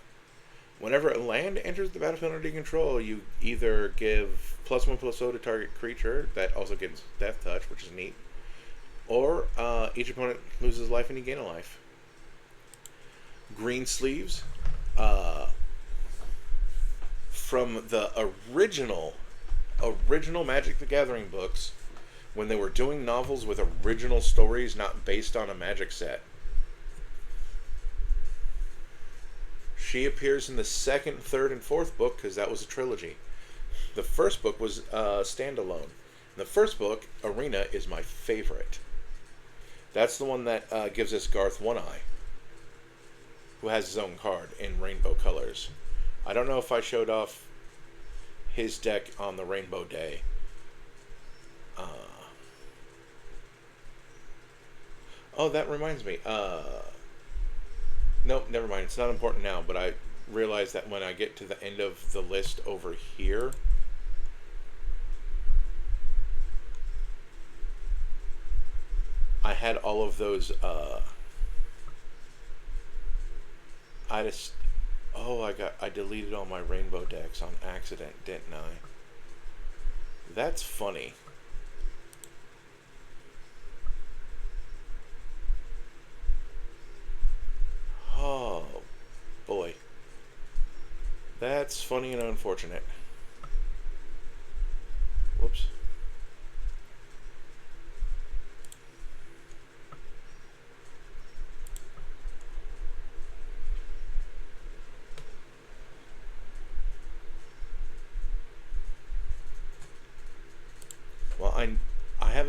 [SPEAKER 1] Whenever a land enters the battlefield under your control, you either give +1/+0 to target creature, that also gets Death Touch, which is neat, or each opponent loses life and you gain a life. Green Sleeves. From the original Magic the Gathering books, when they were doing novels with original stories not based on a Magic set. She appears in the 2nd, 3rd, and 4th book because that was a trilogy. The first book was standalone. The first book, Arena, is my favorite. That's the one that gives us Garth One-Eye, who has his own card in rainbow colors. I don't know if I showed off his deck on the Rainbow Day. Oh, that reminds me. Nope, never mind. It's not important now, but I realized that when I get to the end of the list over here, I had all of those, I deleted all my rainbow decks on accident, didn't I? That's funny. Oh, boy. That's funny and unfortunate. Whoops.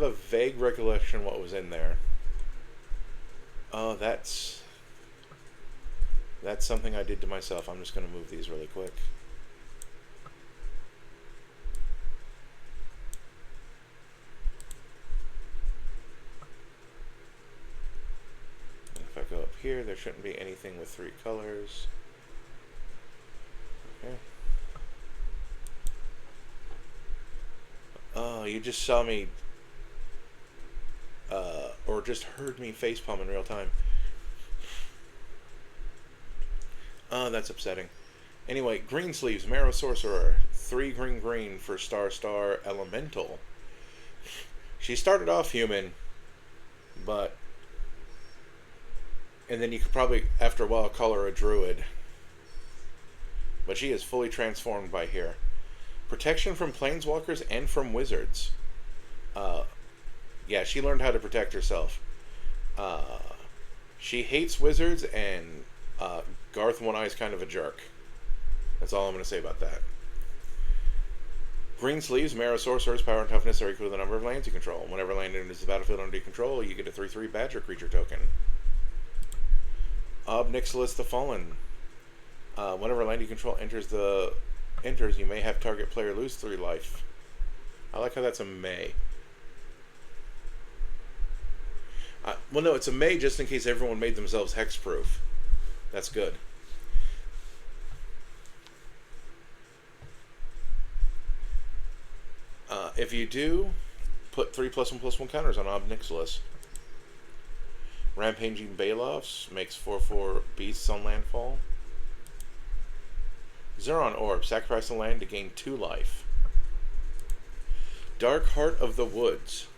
[SPEAKER 1] have a vague recollection what was in there. Oh, that's something I did to myself. I'm just going to move these really quick. And if I go up here, there shouldn't be anything with 3 colors. Okay. Oh, you just saw me, or just heard me facepalm in real time. Oh, that's upsetting. Anyway, Green Sleeves, Marrow Sorcerer, 3 green for Star Elemental. She started off human, but, and then you could probably, after a while, call her a druid. But she is fully transformed by here. Protection from planeswalkers and from wizards. Yeah, she learned how to protect herself. She hates wizards, and Garth One Eye is kind of a jerk. That's all I'm going to say about that. Green Sleeves, Marrow Sorcerer's power and toughness are equal to the number of lands you control. Whenever land enters the battlefield under your control, you get a 3/3 Badger creature token. Ob Nixilis the Fallen. Whenever land you control enters, you may have target player lose 3 life. I like how that's a may. Well, no, it's a may just in case everyone made themselves hexproof. That's good. If you do, put 3+1/+1 counters on Ob Nixilis. Rampaging Balefs makes 4/4 beasts on landfall. Zeron Orb, sacrifice a land to gain 2 life. Dark Heart of the Woods.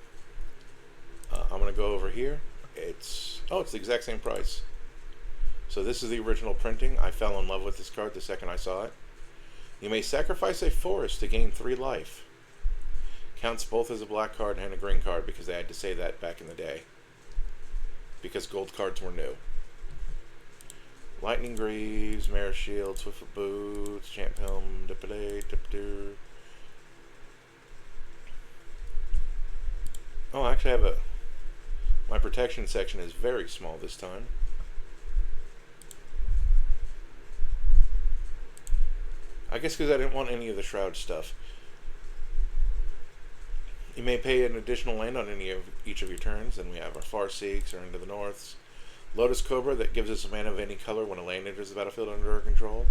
[SPEAKER 1] I'm going to go over here. It's the exact same price. So this is the original printing. I fell in love with this card the second I saw it. You may sacrifice a forest to gain 3 life. Counts both as a black card and a green card because they had to say that back in the day. Because gold cards were new. Lightning Greaves, Mare Shield, Swiftfoot Boots, Champ Helm, Dipper. Oh, I actually have my protection section is very small this time. I guess because I didn't want any of the Shroud stuff. You may pay an additional land on each of your turns. Then we have our Farseeks, or Into the Norths. Lotus Cobra, that gives us a mana of any color when a land enters the battlefield under our control.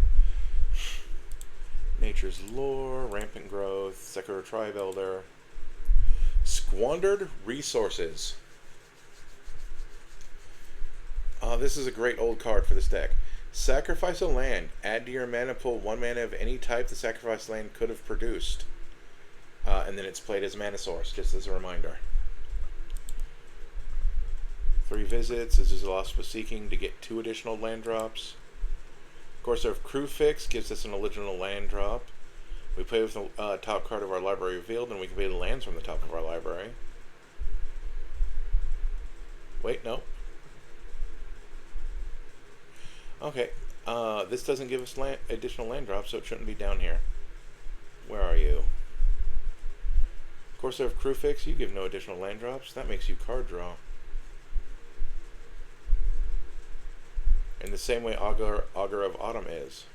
[SPEAKER 1] Nature's Lore, Rampant Growth, Sekiro Tribe Elder. Squandered Resources. This is a great old card for this deck. Sacrifice a land. Add to your mana pool 1 mana of any type the sacrificed land could have produced. And then it's played as mana source, just as a reminder. 3 visits. This is a loss for seeking to get 2 additional land drops. Corsair of Crewfix gives us an original land drop. We play with the top card of our library revealed, and we can play the lands from the top of our library. Wait, no. Okay, this doesn't give us additional land drops, so it shouldn't be down here. Where are you? Corsair of Crewfix, you give no additional land drops. That makes you card draw. In the same way Augur of Autumn is.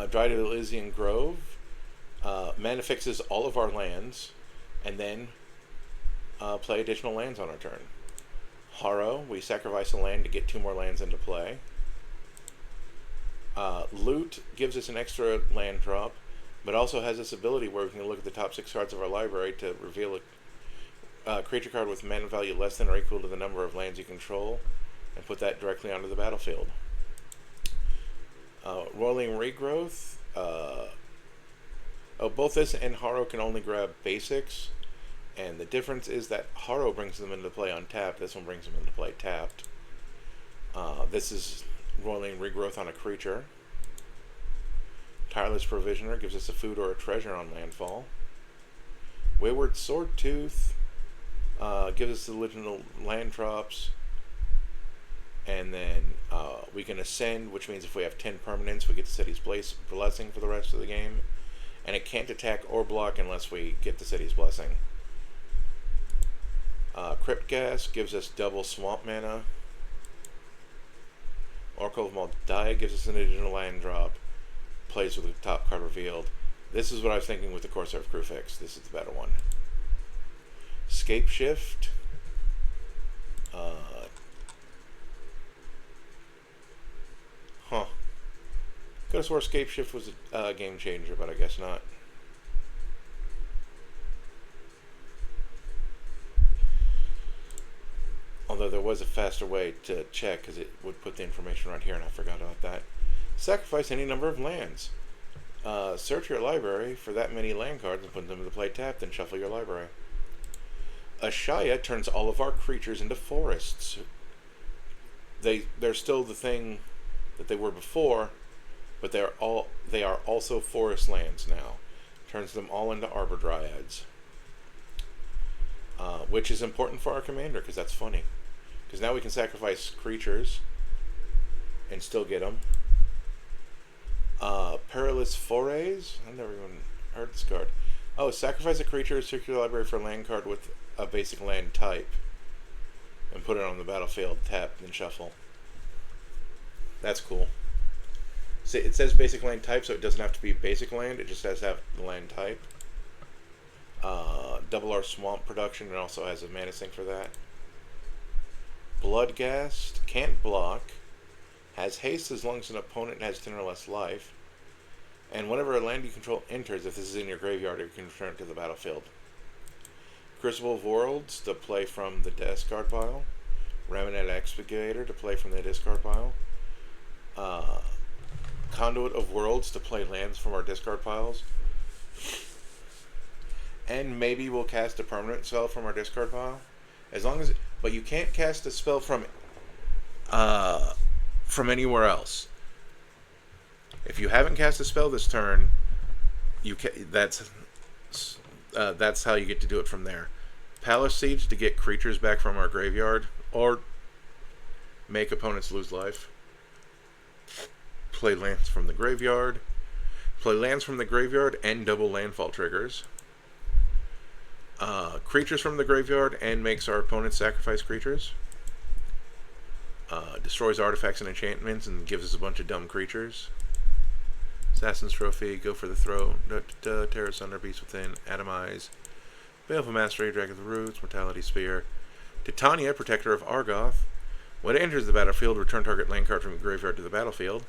[SPEAKER 1] Dryad of Elysian Grove mana fixes all of our lands, and then play additional lands on our turn. Harrow, we sacrifice a land to get 2 more lands into play. Loot gives us an extra land drop, but also has this ability where we can look at the top 6 cards of our library to reveal a creature card with mana value less than or equal to the number of lands you control, and put that directly onto the battlefield. Rolling Regrowth. Both this and Harrow can only grab basics, and the difference is that Harrow brings them into play untapped. This one brings them into play tapped. This is Rolling Regrowth on a creature. Tireless Provisioner gives us a food or a treasure on landfall. Wayward Swordtooth gives us the original land drops. And then We can ascend, which means if we have 10 permanents, we get the city's blessing for the rest of the game. And it can't attack or block unless we get the city's blessing. Crypt Gas gives us double swamp mana. Oracle of Moldiah gives us an additional land drop. Plays with the top card revealed. This is what I was thinking with the Corsair of Crufix. This is the better one. Scape Shift. Could have swore Scape Shift was a game changer, but I guess not. Although there was a faster way to check, because it would put the information right here, and I forgot about that. Sacrifice any number of lands. Search your library for that many land cards and put them in the play tapped, then shuffle your library. Ashaya turns all of our creatures into forests. They're still the thing that they were before, but they are also forest lands now. Turns them all into Arbor Dryads. Which is important for our commander, because that's funny. Because now we can sacrifice creatures and still get them. Perilous Forays. I've never even heard this card. Oh, sacrifice a creature, search your library for a land card with a basic land type. And put it on the battlefield, tap, then shuffle. That's cool. See, it says basic land type, so it doesn't have to be basic land, it just has to have the land type. Double our swamp production, and also has a mana sink for that. Bloodghast, can't block, has haste as long as an opponent has 10 or less life, and whenever a land you control enters, if this is in your graveyard, you can return it to the battlefield. Crucible of Worlds to play from the discard pile. Remnant Excavator to play from the discard pile. Conduit of Worlds to play lands from our discard piles. And maybe we'll cast a permanent spell from our discard pile. But you can't cast a spell from anywhere else. If you haven't cast a spell this turn, that's how you get to do it from there. Palace Siege to get creatures back from our graveyard, or make opponents lose life. Play lands from the graveyard. Play lands from the graveyard and double landfall triggers. Creatures from the graveyard and makes our opponents sacrifice creatures. Destroys artifacts and enchantments and gives us a bunch of dumb creatures. Assassin's Trophy, Go for the Throw, Terror Asunder, Beast Within, Atomize, Baleful Mastery, Drag of the Roots, Mortality Spear, Titania, Protector of Argoth. When it enters the battlefield, return target land card from the graveyard to the battlefield.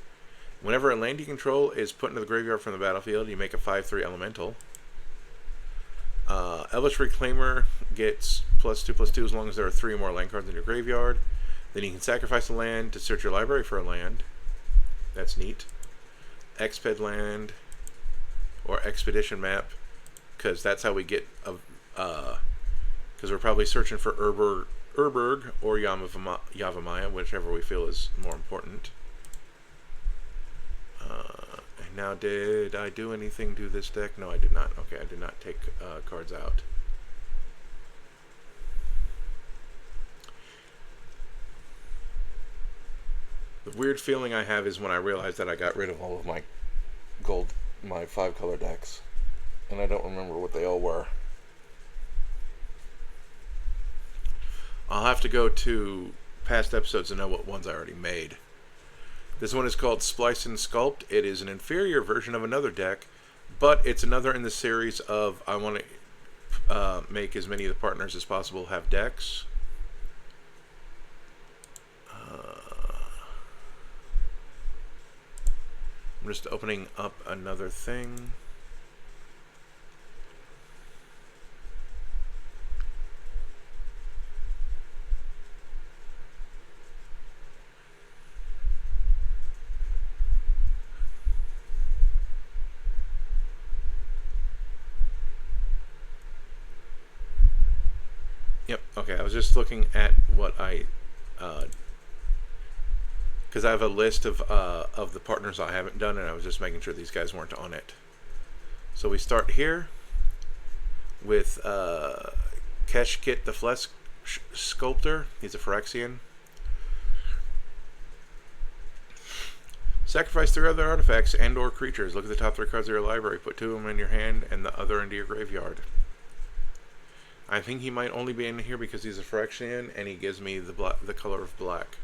[SPEAKER 1] Whenever a land you control is put into the graveyard from the battlefield, you make a 5/3 elemental. Elvish Reclaimer gets +2/+2 as long as there are 3 or more land cards in your graveyard. Then you can sacrifice a land to search your library for a land. That's neat. Exped land or Expedition Map, because that's how we get because we're probably searching for Urberg or Yavimaya, whichever we feel is more important. Now, did I do anything to this deck? No, I did not. Okay, I did not take cards out. The weird feeling I have is when I realize that I got rid of all of my my 5-color decks, and I don't remember what they all were. I'll have to go to past episodes to know what ones I already made. This one is called Splice and Sculpt. It is an inferior version of another deck, but it's another in the series of I want to make as many of the partners as possible have decks. I'm just opening up another thing. Yep, okay, I was just looking at what I because I have a list of the partners I haven't done, and I was just making sure these guys weren't on it. So we start here with Keskit the Flesh Sculptor. He's a Phyrexian. Sacrifice 3 other artifacts and or creatures. Look at the top 3 cards of your library. Put 2 of them in your hand and the other into your graveyard. I think he might only be in here because he's a Phyrexian and he gives me the color of black.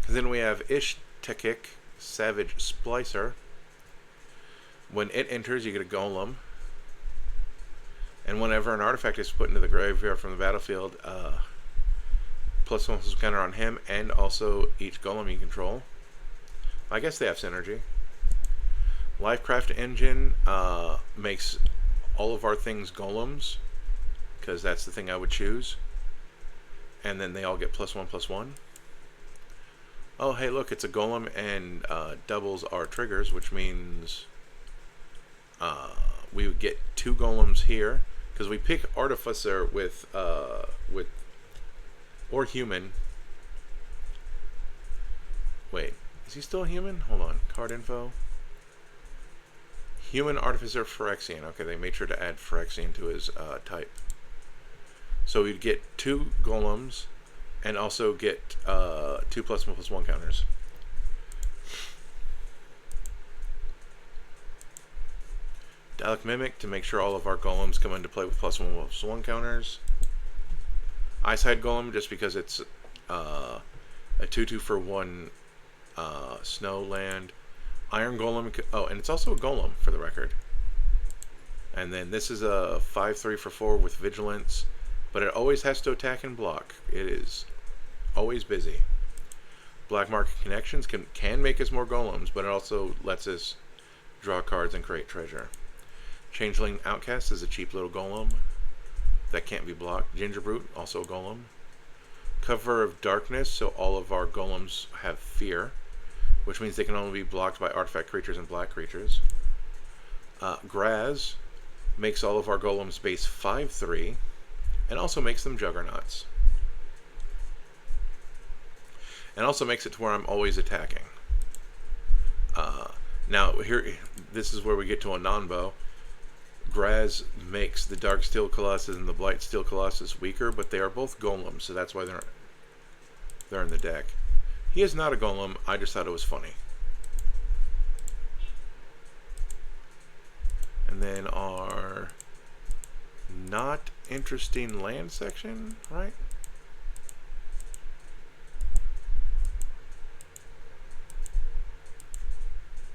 [SPEAKER 1] Then we have Ich-Tekik, Savage Splicer. When it enters, you get a golem. And whenever an artifact is put into the graveyard from the battlefield, +1 counter on him and also each golem you control. I guess they have synergy. Lifecraft Engine makes all of our things golems, because that's the thing I would choose. And then they all get +1/+1. Oh, hey, look, it's a golem and doubles our triggers, which means we would get 2 golems here, because we pick Artificer with or human. Wait, is he still human? Hold on, card info. Human Artificer Phyrexian. Okay, they made sure to add Phyrexian to his type. So we'd get 2 golems and also get 2 +1/+1 counters. Dialect Mimic to make sure all of our golems come into play with +1/+1 counters. Eyesight Golem just because it's a 2/2 for 1 snow land. Iron Golem, oh, and it's also a golem for the record. And then this is a 5/3 for 4 with vigilance, but it always has to attack and block. It is always busy. Black Market Connections can make us more golems, but it also lets us draw cards and create treasure. Changeling Outcast is a cheap little golem that can't be blocked. Gingerbrute, also a golem. Cover of Darkness, so all of our golems have fear, which means they can only be blocked by artifact creatures and black creatures. Graz makes all of our golems base 5/3, and also makes them juggernauts. And also makes it to where I'm always attacking. Now, here, this is where we get to a non-bow. Graz makes the Dark Steel Colossus and the Blight Steel Colossus weaker, but they are both golems, so that's why they're in the deck. He is not a golem, I just thought it was funny. And then our not interesting land section, right?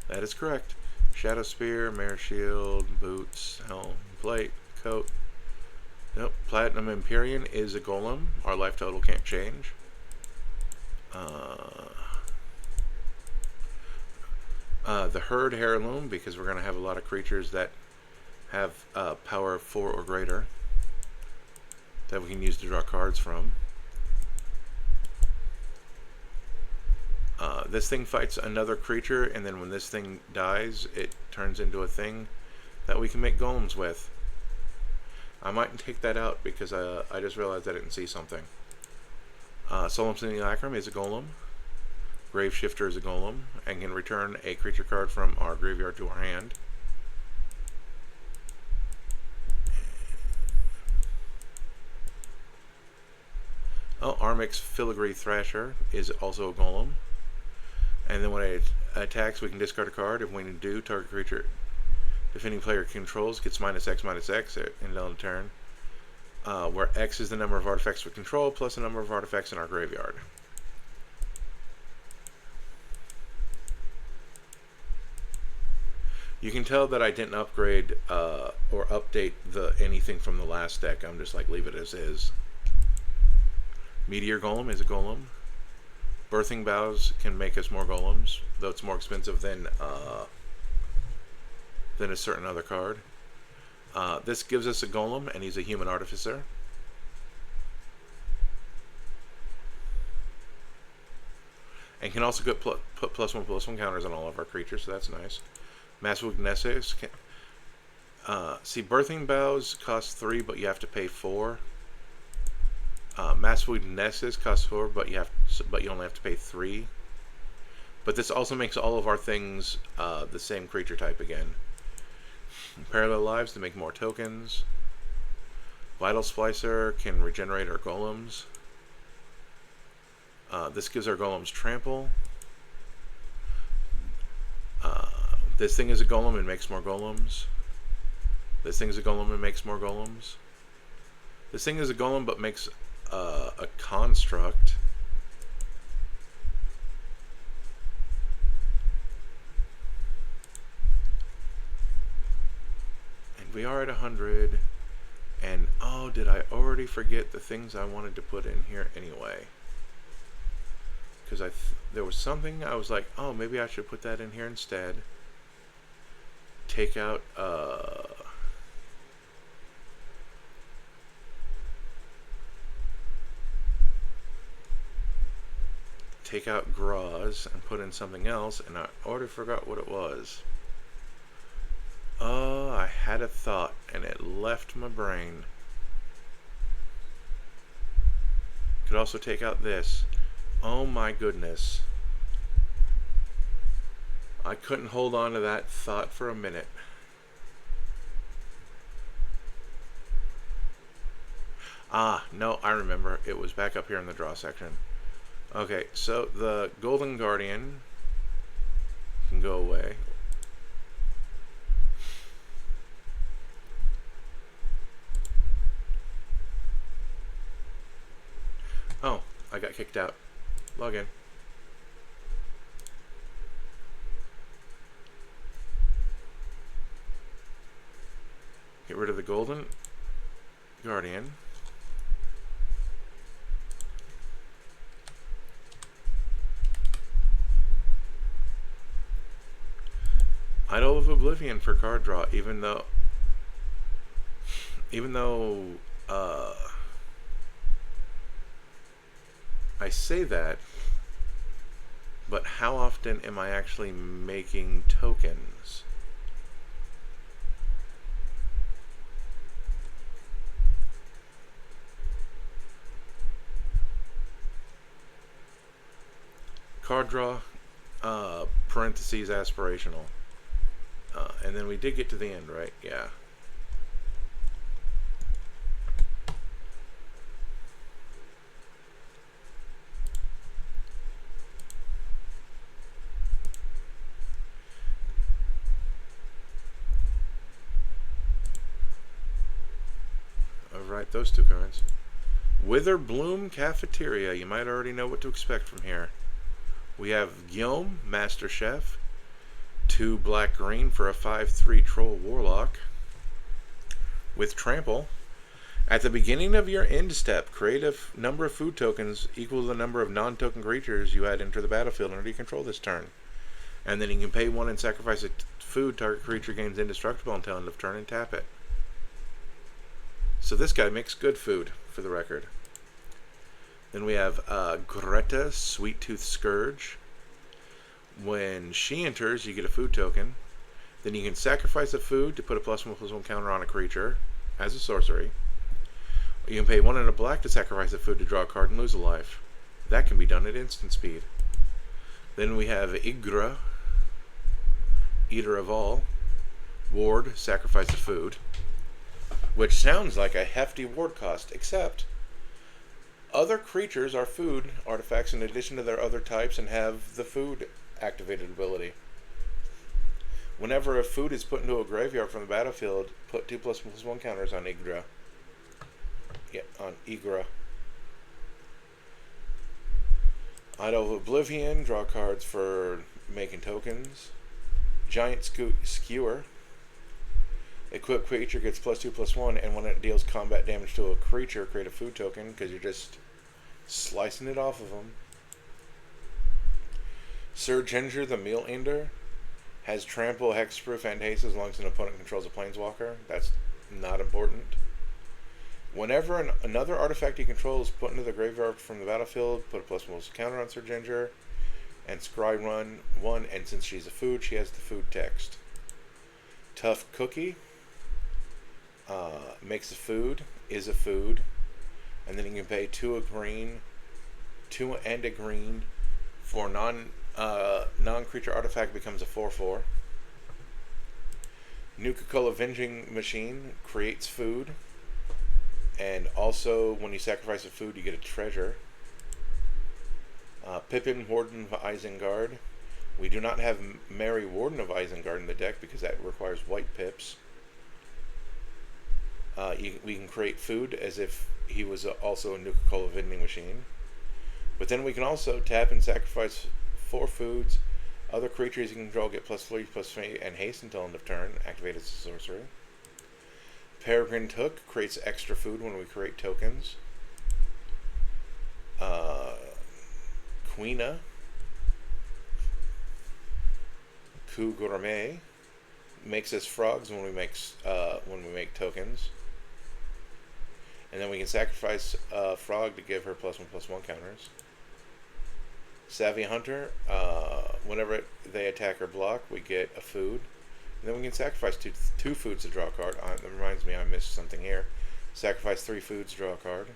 [SPEAKER 1] That is correct. Shadow Spear, Mare Shield, Boots, Helm, Plate, Coat. Nope. Platinum Empyrean is a golem. Our life total can't change. The Herd Heirloom, because we're going to have a lot of creatures that have power of 4 or greater that we can use to draw cards from. This thing fights another creature, and then when this thing dies, it turns into a thing that we can make golems with. I might take that out because I just realized I didn't see something. Solemn Simulacrum is a golem. Grave Shifter is a golem, and can return a creature card from our graveyard to our hand. Oh, Armix Filigree Thrasher is also a golem. And then when it attacks, we can discard a card. If we do, target creature defending player controls gets -X/-X in the turn. Where X is the number of artifacts we control plus the number of artifacts in our graveyard. You can tell that I didn't upgrade or update anything from the last deck. I'm just like, leave it as is. Meteor Golem is a golem. Birthing Boughs can make us more golems, though it's more expensive than a certain other card. This gives us a golem, and he's a human artificer. And can also put +1/+1 counters on all of our creatures, so that's nice. Massive Nessus can... see, Birthing Boughs cost 3, but you have to pay 4. Massive Nessus costs 4, but you only have to pay 3. But this also makes all of our things the same creature type again. Parallel Lives to make more tokens. Vital Splicer can regenerate our golems. This gives our golems trample. This thing is a golem and makes more golems. This thing is a golem and makes more golems. This thing is a golem but makes a construct. And we are at 100. And oh, did I already forget the things I wanted to put in here anyway? Because there was something I was like, oh, maybe I should put that in here instead. Take out Graz and put in something else, and I already forgot what it was. Oh, I had a thought and it left my brain. Could also take out this. Oh my goodness. I couldn't hold on to that thought for a minute. Ah, no, I remember. It was back up here in the draw section. Okay, so the Golden Guardian can go away. Oh, I got kicked out. Log in. Get rid of the Golden Guardian. Idol of Oblivion for card draw, even though I say that, but how often am I actually making tokens? Card draw, parentheses aspirational. And then we did get to the end, right? Yeah. Alright, those two cards. Witherbloom Cafeteria. You might already know what to expect from here. We have Gyome, Master Chef. 2 black-green for a 5/3 Troll Warlock. With Trample. At the beginning of your end step, create a number of food tokens equal to the number of non-token creatures you had enter the battlefield under your control this turn. And then you can pay 1 and sacrifice a food. Target creature gains indestructible until end of turn and tap it. So this guy makes good food, for the record. Then we have Greta, Sweet Tooth Scourge. When she enters, you get a food token. Then you can sacrifice a food to put a +1/+1 counter on a creature as a sorcery. You can pay 1 and a black to sacrifice a food to draw a card and lose a life. That can be done at instant speed. Then we have Igra, Eater of All. Ward, sacrifice a food. Which sounds like a hefty ward cost, except other creatures are food artifacts in addition to their other types and have the food activated ability. Whenever a food is put into a graveyard from the battlefield, put 2 +1/+1 counters on Igra. Yeah, on Igra. Idol of Oblivion, draw cards for making tokens. Giant Skewer. Equip creature gets +2/+1, and when it deals combat damage to a creature, create a food token, because you're just slicing it off of them. Sir Ginger, the Meal Ender, has Trample, Hexproof, and Haste as long as an opponent controls a Planeswalker. That's not important. Whenever another artifact you control is put into the graveyard from the battlefield, put a +1/+1 counter on Sir Ginger, and scry run 1, and since she's a food, she has the food text. Tough Cookie makes a food, is a food, and then you can pay 2 a green, 2 and a green for non-creature artifact becomes a 4/4. Nuka-Cola Avenging Machine creates food, and also when you sacrifice a food you get a treasure. Pippin, Warden of Isengard, We do not have Mary Warden of Isengard in the deck because that requires white pips. We can create food as if he was also a Nuka-Cola vending machine. But then we can also tap and sacrifice 4 foods. Other creatures you control get +3/+3 and haste until end of turn, activated as a sorcery. Peregrined Hook creates extra food when we create tokens. Queena, Coup Gourmet, makes us frogs when we make tokens. And then we can sacrifice a frog to give her +1/+1 counters. Savvy Hunter, whenever they attack or block, we get a food. And then we can sacrifice two foods to draw a card. That reminds me, I missed something here. Sacrifice 3 foods, draw a card.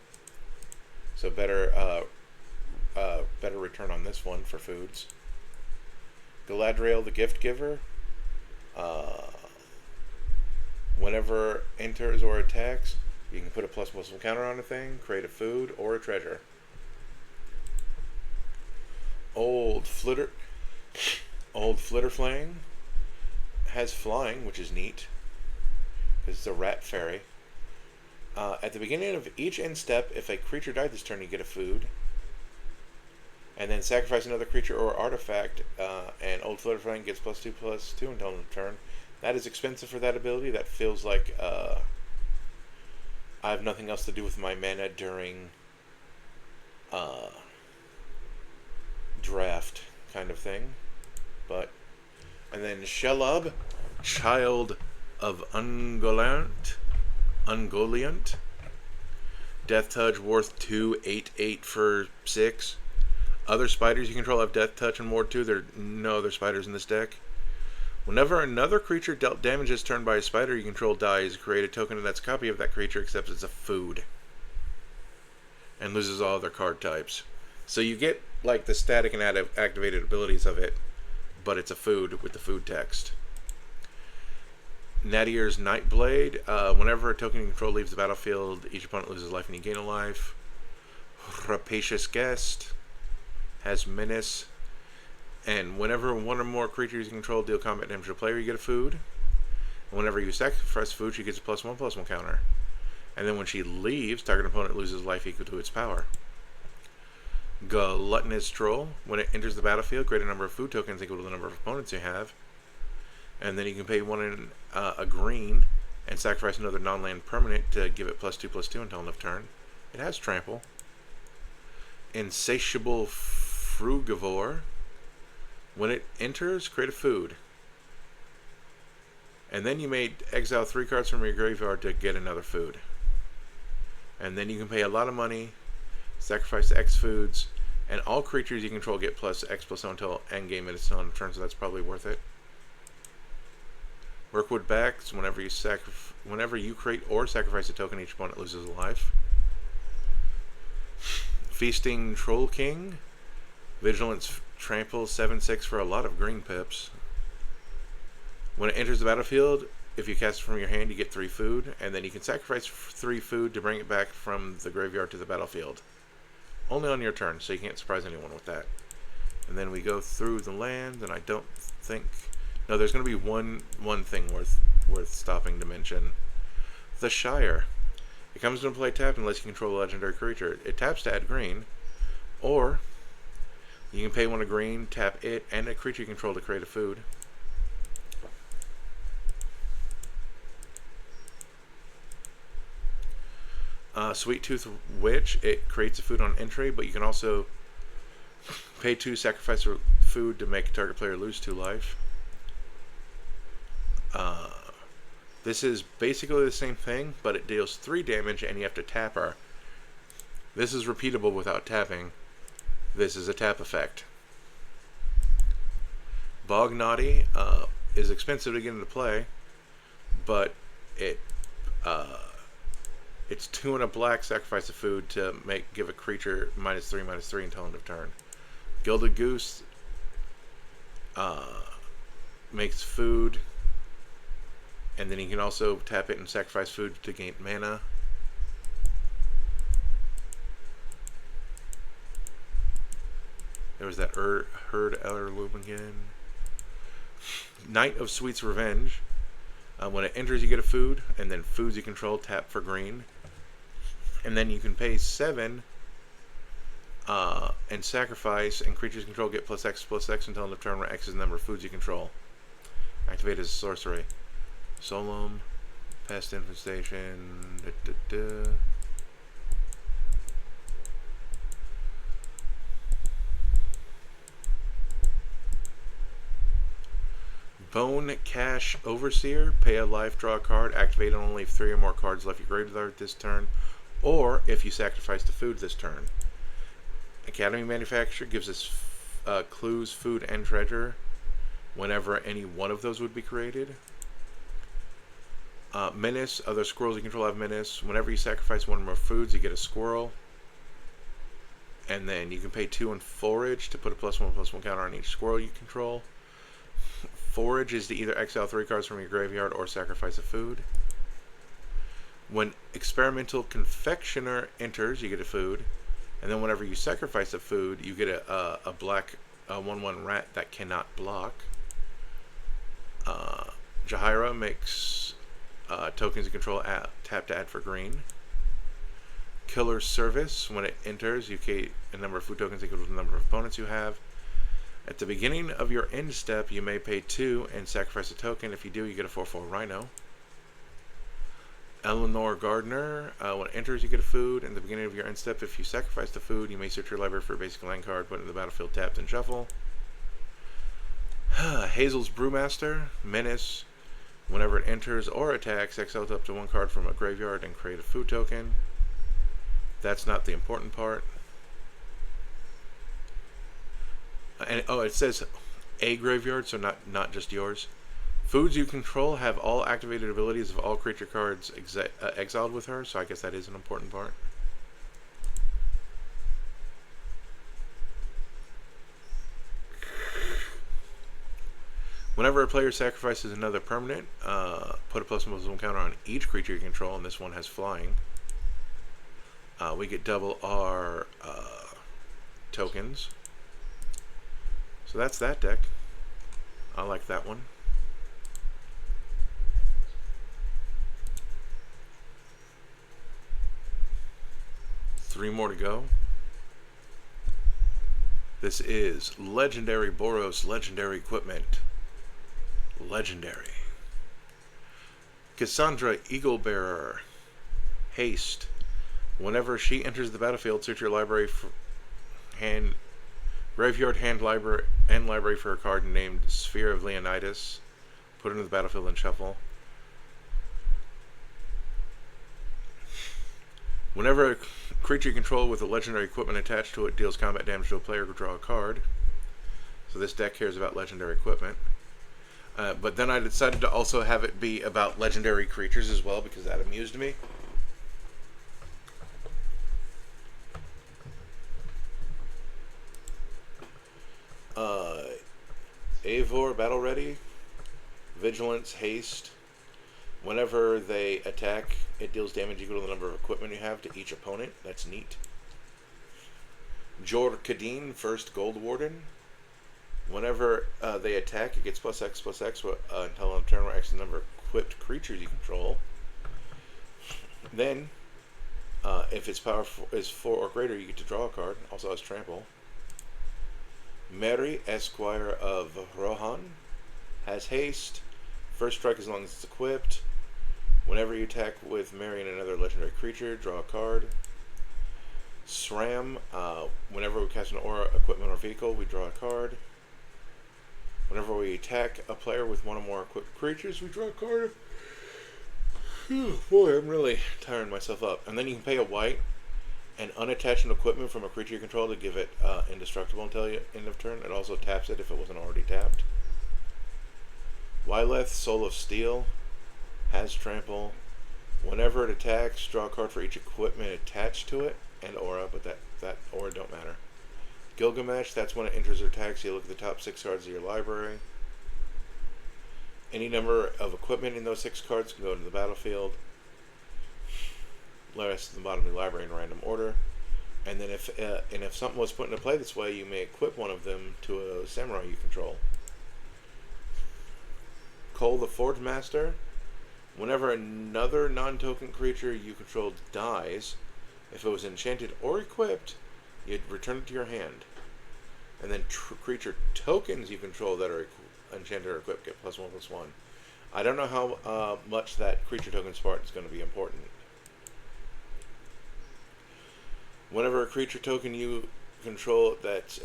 [SPEAKER 1] So better return on this one for foods. Galadriel, the Gift Giver. Whenever enters or attacks, you can put a +1/+1 counter on a thing, create a food or a treasure. Old Flitterflame has flying, which is neat because it's a rat fairy. At the beginning of each end step, if a creature died this turn, you get a food. And then sacrifice another creature or artifact, and Old Flitterflame gets +2/+2 until end of turn. That is expensive for that ability. That feels like I have nothing else to do with my mana during draft kind of thing. And then Shelob, Child of Ungoliant. Death Touch worth 2, 8/8 for 6. Other spiders you control have Death Touch and Ward 2. There are no other spiders in this deck. Whenever another creature dealt damage this turn by a spider you control dies, create a token that's a copy of that creature except it's a food. And loses all other card types. So you get like the static and activated abilities of it, but it's a food with the food text. Nadier's Nightblade. Whenever a token you control leaves the battlefield, each opponent loses life and you gain a life. Rapacious Guest has Menace. And whenever one or more creatures you control deal combat damage to a player, you get a food. And whenever you sacrifice food, she gets a +1/+1 counter. And then when she leaves, target opponent loses life equal to its power. Gluttonous Troll. When it enters the battlefield, create a number of food tokens equal to the number of opponents you have. And then you can pay 1 in a green and sacrifice another non-land permanent to give it +2/+2 until end of turn. It has Trample. Insatiable Frugivore. When it enters, create a food. And then you may exile 3 cards from your graveyard to get another food. And then you can pay a lot of money, sacrifice X foods, and all creatures you control get +X/+0 until endgame and it's still on turn, so that's probably worth it. Workwood Backs. Whenever you create or sacrifice a token, each opponent loses a life. Feasting Troll King. Vigilance Trample 7/6 for a lot of green pips. When it enters the battlefield, if you cast it from your hand, you get 3 food, and then you can sacrifice 3 food to bring it back from the graveyard to the battlefield. Only on your turn, so you can't surprise anyone with that. And then we go through the land, and I don't think... No, there's going to be one thing worth stopping to mention. The Shire. It comes into play tapped unless you control a legendary creature. It taps to add green, or you can pay 1 a green, tap it, and a creature you control to create a food. Sweet Tooth Witch. It creates a food on entry, but you can also pay 2, sacrifice a food to make a target player lose 2 life. This is basically the same thing, but it deals 3 damage and you have to tap her. This is repeatable without tapping. This is a tap effect. Bog Naughty is expensive to get into play, but it's 2 and a black, sacrifice a food to give a creature -3/-3 until end of turn. Gilded Goose makes food, and then you can also tap it and sacrifice food to gain mana. Where's that Herd Heirloom again? Knight of Sweet's Revenge. When it enters, you get a food, and then foods you control tap for green. And then you can pay 7 and sacrifice, and creatures control get +X until end of turn, where X is the number of foods you control. Activate as a sorcery. Solemn, Pest Infestation. Bone Cash Overseer. Pay a life, draw a card. Activate and only if 3 or more cards left your graveyard this turn, or if you sacrifice the food this turn. Academy Manufacturer gives us clues, food, and treasure whenever any one of those would be created. Menace. Other squirrels you control have Menace. Whenever you sacrifice one or more foods, you get a squirrel. And then you can pay 2 on Forage to put a +1/+1 counter on each squirrel you control. Forage is to either exile 3 cards from your graveyard or sacrifice a food. When Experimental Confectioner enters, you get a food. And then whenever you sacrifice a food, you get a black 1/1 rat that cannot block. Jahaira makes tokens you control tap to add for green. Killer Service. When it enters, you get a number of food tokens equal to the number of opponents you have. At the beginning of your end step, you may pay 2 and sacrifice a token. If you do, you get a 4/4 Rhino. Eleanor Gardner. When it enters, you get a food. At the beginning of your end step, if you sacrifice the food, you may search your library for a basic land card, put it in the battlefield, tapped, and shuffle. Hazel's Brewmaster. Menace. Whenever it enters or attacks, exile up to 1 card from a graveyard and create a food token. That's not the important part. And it says a graveyard, so not just yours. Foods you control have all activated abilities of all creature cards exiled with her, so I guess that is an important part. Whenever a player sacrifices another permanent, put a +1/+1 counter on each creature you control, and this one has flying. We get double our tokens. So that's that deck. I like that one. Three more to go. This is Legendary Boros, Legendary Equipment. Legendary. Kassandra, Eagle Bearer. Haste. Whenever she enters the battlefield, search your library for graveyard, library for a card named Sphere of Leonidas. Put it into the battlefield and shuffle. Whenever a creature you control with a legendary equipment attached to it deals combat damage to a player, draw a card. So this deck cares about legendary equipment. But then I decided to also have it be about legendary creatures as well, because that amused me. Eivor, Battle Ready. Vigilance, Haste. Whenever they attack, it deals damage equal to the number of equipment you have to each opponent. That's neat. Jor Kadeen, First Gold Warden. Whenever they attack, it gets +X until on turn where X is the number of equipped creatures you control. Then, if its power is 4 or greater, you get to draw a card. Also has Trample. Mary, Esquire of Rohan, has Haste. First strike as long as it's equipped. Whenever you attack with Mary and another legendary creature, draw a card. Sram, whenever we cast an aura, equipment, or vehicle, we draw a card. Whenever we attack a player with one or more equipped creatures, we draw a card. Whew, boy, I'm really tiring myself up. And then you can pay a white and unattach an equipment from a creature you control to give it indestructible until the end of turn. It also taps it if it wasn't already tapped. Wyleth, Soul of Steel, has Trample. Whenever it attacks, draw a card for each equipment attached to it, and aura, but that aura don't matter. Gilgamesh, that's when it enters or attacks. You look at the top 6 cards of your library. Any number of equipment in those 6 cards can go into the battlefield. The rest at the bottom of the library in random order. And then if something was put into play this way, you may equip one of them to a samurai you control. Cole the Forge Master. Whenever another non-token creature you control dies, if it was enchanted or equipped, you'd return it to your hand. And then creature tokens you control that are enchanted or equipped get +1/+1. I don't know how much that creature token part is going to be important. Whenever a creature token you control that's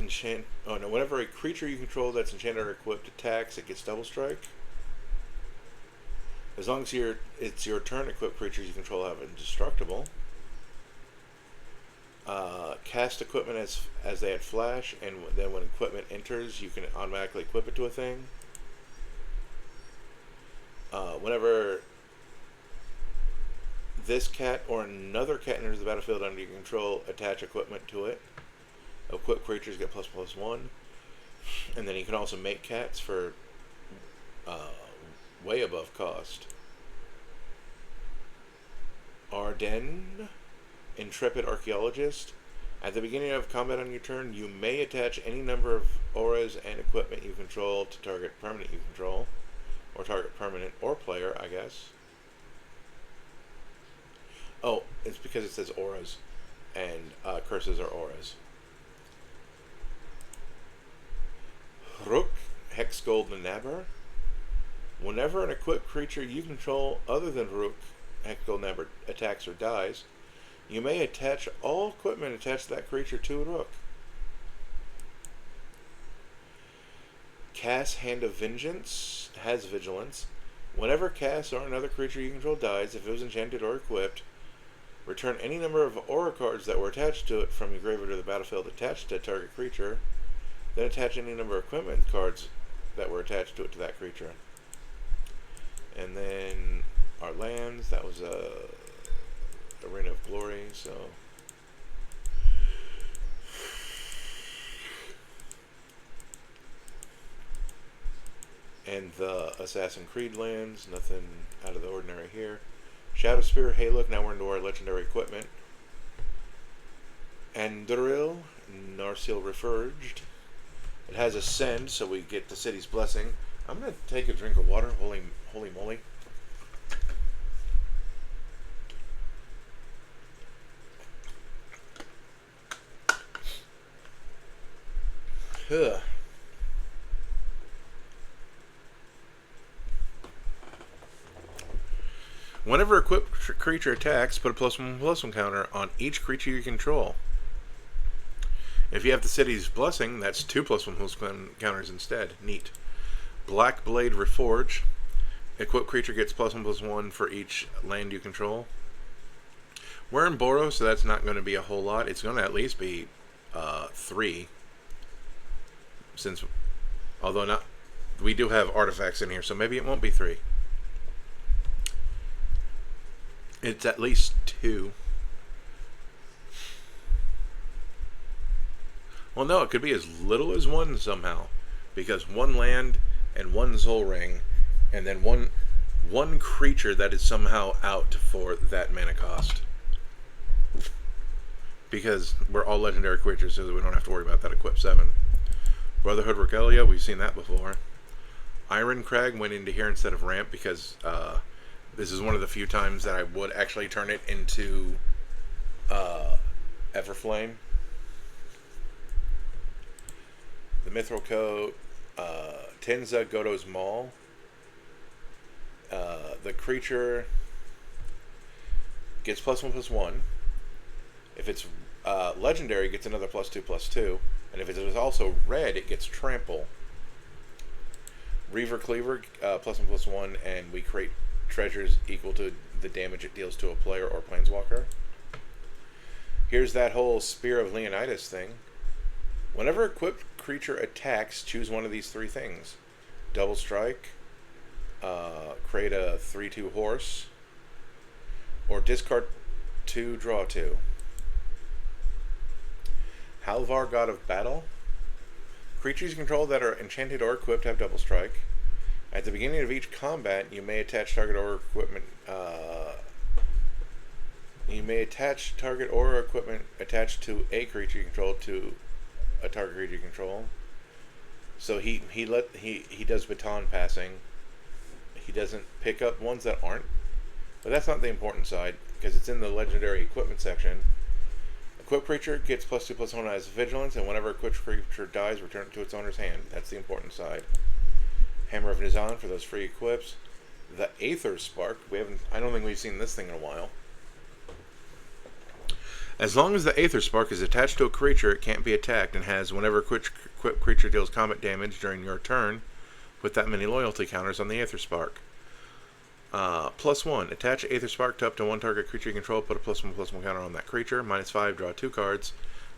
[SPEAKER 1] whenever a creature you control that's enchanted or equipped attacks, it gets double strike. As long as it's your turn, equipped creatures you control have indestructible. Cast equipment as they had flash, and then when equipment enters, you can automatically equip it to a thing. Whenever this cat or another cat enters the battlefield under your control, attach equipment to it. Equipped creatures get ++1. And then you can also make cats for way above cost. Ardennes, Intrepid Archaeologist. At the beginning of combat on your turn, you may attach any number of auras and equipment you control to target permanent you control. Or target permanent or player, I guess. Oh, it's because it says auras. And curses are auras. Rook, Hex Gold Nabber. Whenever an equipped creature you control other than Rook, Hex Gold Nabber, attacks or dies, you may attach all equipment attached to that creature to a Rook. Cass, Hand of Vengeance, has Vigilance. Whenever Cass or another creature you control dies, if it was enchanted or equipped, return any number of aura cards that were attached to it from your graveyard to the battlefield attached to a target creature. Then attach any number of equipment cards that were attached to it to that creature. And then our lands, that was Arena of Glory, so... And the Assassin's Creed lands, nothing out of the ordinary here. Shadow Spear, hey look, now we're into our legendary equipment. Anduril, Narsil Reforged. It has Ascend, so we get the city's blessing. I'm going to take a drink of water. Holy moly. Ugh. Whenever a equipped creature attacks, put a +1/+1 counter on each creature you control. If you have the city's blessing, that's 2 +1/+1 counters instead. Neat. Black Blade Reforge. Equipped creature gets +1/+1 for each land you control. We're in Boros, so that's not going to be a whole lot. It's going to at least be 3. Since, although not, we do have artifacts in here, so maybe it won't be 3. It's at least 2. Well, no, it could be as little as 1 somehow, because 1 land and 1 Soul Ring, and then one creature that is somehow out for that mana cost. Because we're all legendary creatures, so we don't have to worry about that equip 7. Brotherhood Regalia, we've seen that before. Iron Crag went into here instead of Ramp because this is one of the few times that I would actually turn it into Everflame. The Mithril Coat, Tenza Goto's Maul. The creature gets +1/+1. If it's legendary, it gets another +2/+2. And if it is also red, it gets Trample. Reaver Cleaver, +1/+1, and we create treasures equal to the damage it deals to a player or planeswalker. Here's that whole Spear of Leonidas thing. Whenever equipped creature attacks, choose one of these 3 things. Double Strike, create a 3/2 horse, or discard 2, draw 2. Halvar, God of Battle. Creatures you control that are enchanted or equipped have double strike. At the beginning of each combat, you may attach target or equipment You may attach target or equipment attached to a creature you control to a target creature you control. So he does baton passing. He doesn't pick up ones that aren't, but that's not the important side because it's in the legendary equipment section. Equipped creature gets +2/+1 as vigilance, and whenever equipped creature dies, return it to its owner's hand. That's the important side. Hammer of Nizan for those free equips. The Aether Spark. I don't think we've seen this thing in a while. As long as the Aether Spark is attached to a creature, it can't be attacked and has whenever equipped creature deals combat damage during your turn, put that many loyalty counters on the Aether Spark. +1. Attach Aether Spark to up to one target creature you control. Put a +1/+1 counter on that creature. -5. Draw 2 cards.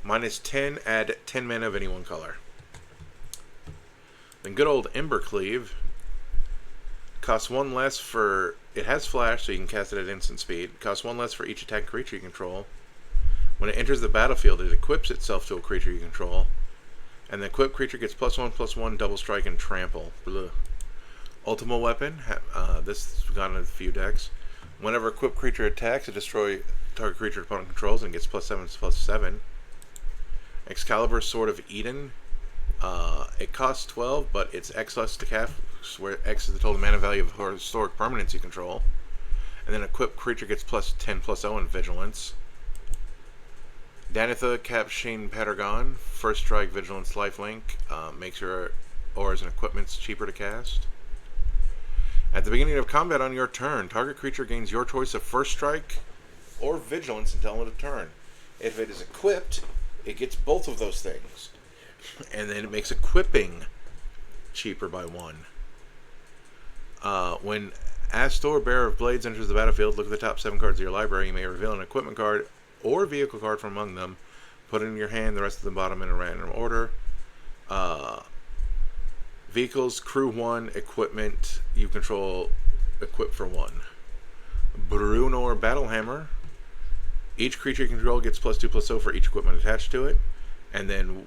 [SPEAKER 1] -10. Add 10 mana of any one color. Then good old Embercleave. Costs 1 less for... It has flash, so you can cast it at instant speed. Costs 1 less for each attack creature you control. When it enters the battlefield, it equips itself to a creature you control. And the equipped creature gets +1/+1, double strike, and trample. Blah. Ultimate Weapon. This has gone in a few decks. Whenever equipped creature attacks, it destroys target creature opponent controls and gets +7/+7. Excalibur Sword of Eden. It costs 12, but it's X less to cast, where X is the total mana value of historic permanents you control. And then equipped creature gets +10/+0 in Vigilance. Danitha Capshane Patagon. First strike, Vigilance, Lifelink. Makes your auras and equipments cheaper to cast. At the beginning of combat on your turn, target creature gains your choice of first strike or vigilance until end of turn. If it is equipped, it gets both of those things. And then it makes equipping cheaper by 1. When Astor, Bearer of Blades, enters the battlefield, look at the top 7 cards of your library. You may reveal an equipment card or vehicle card from among them. Put it in your hand, the rest of the bottom in a random order. Vehicles, crew 1, equipment, you control, equip for 1. Brunor Battlehammer. Each creature you control gets +2/+0 for each equipment attached to it. And then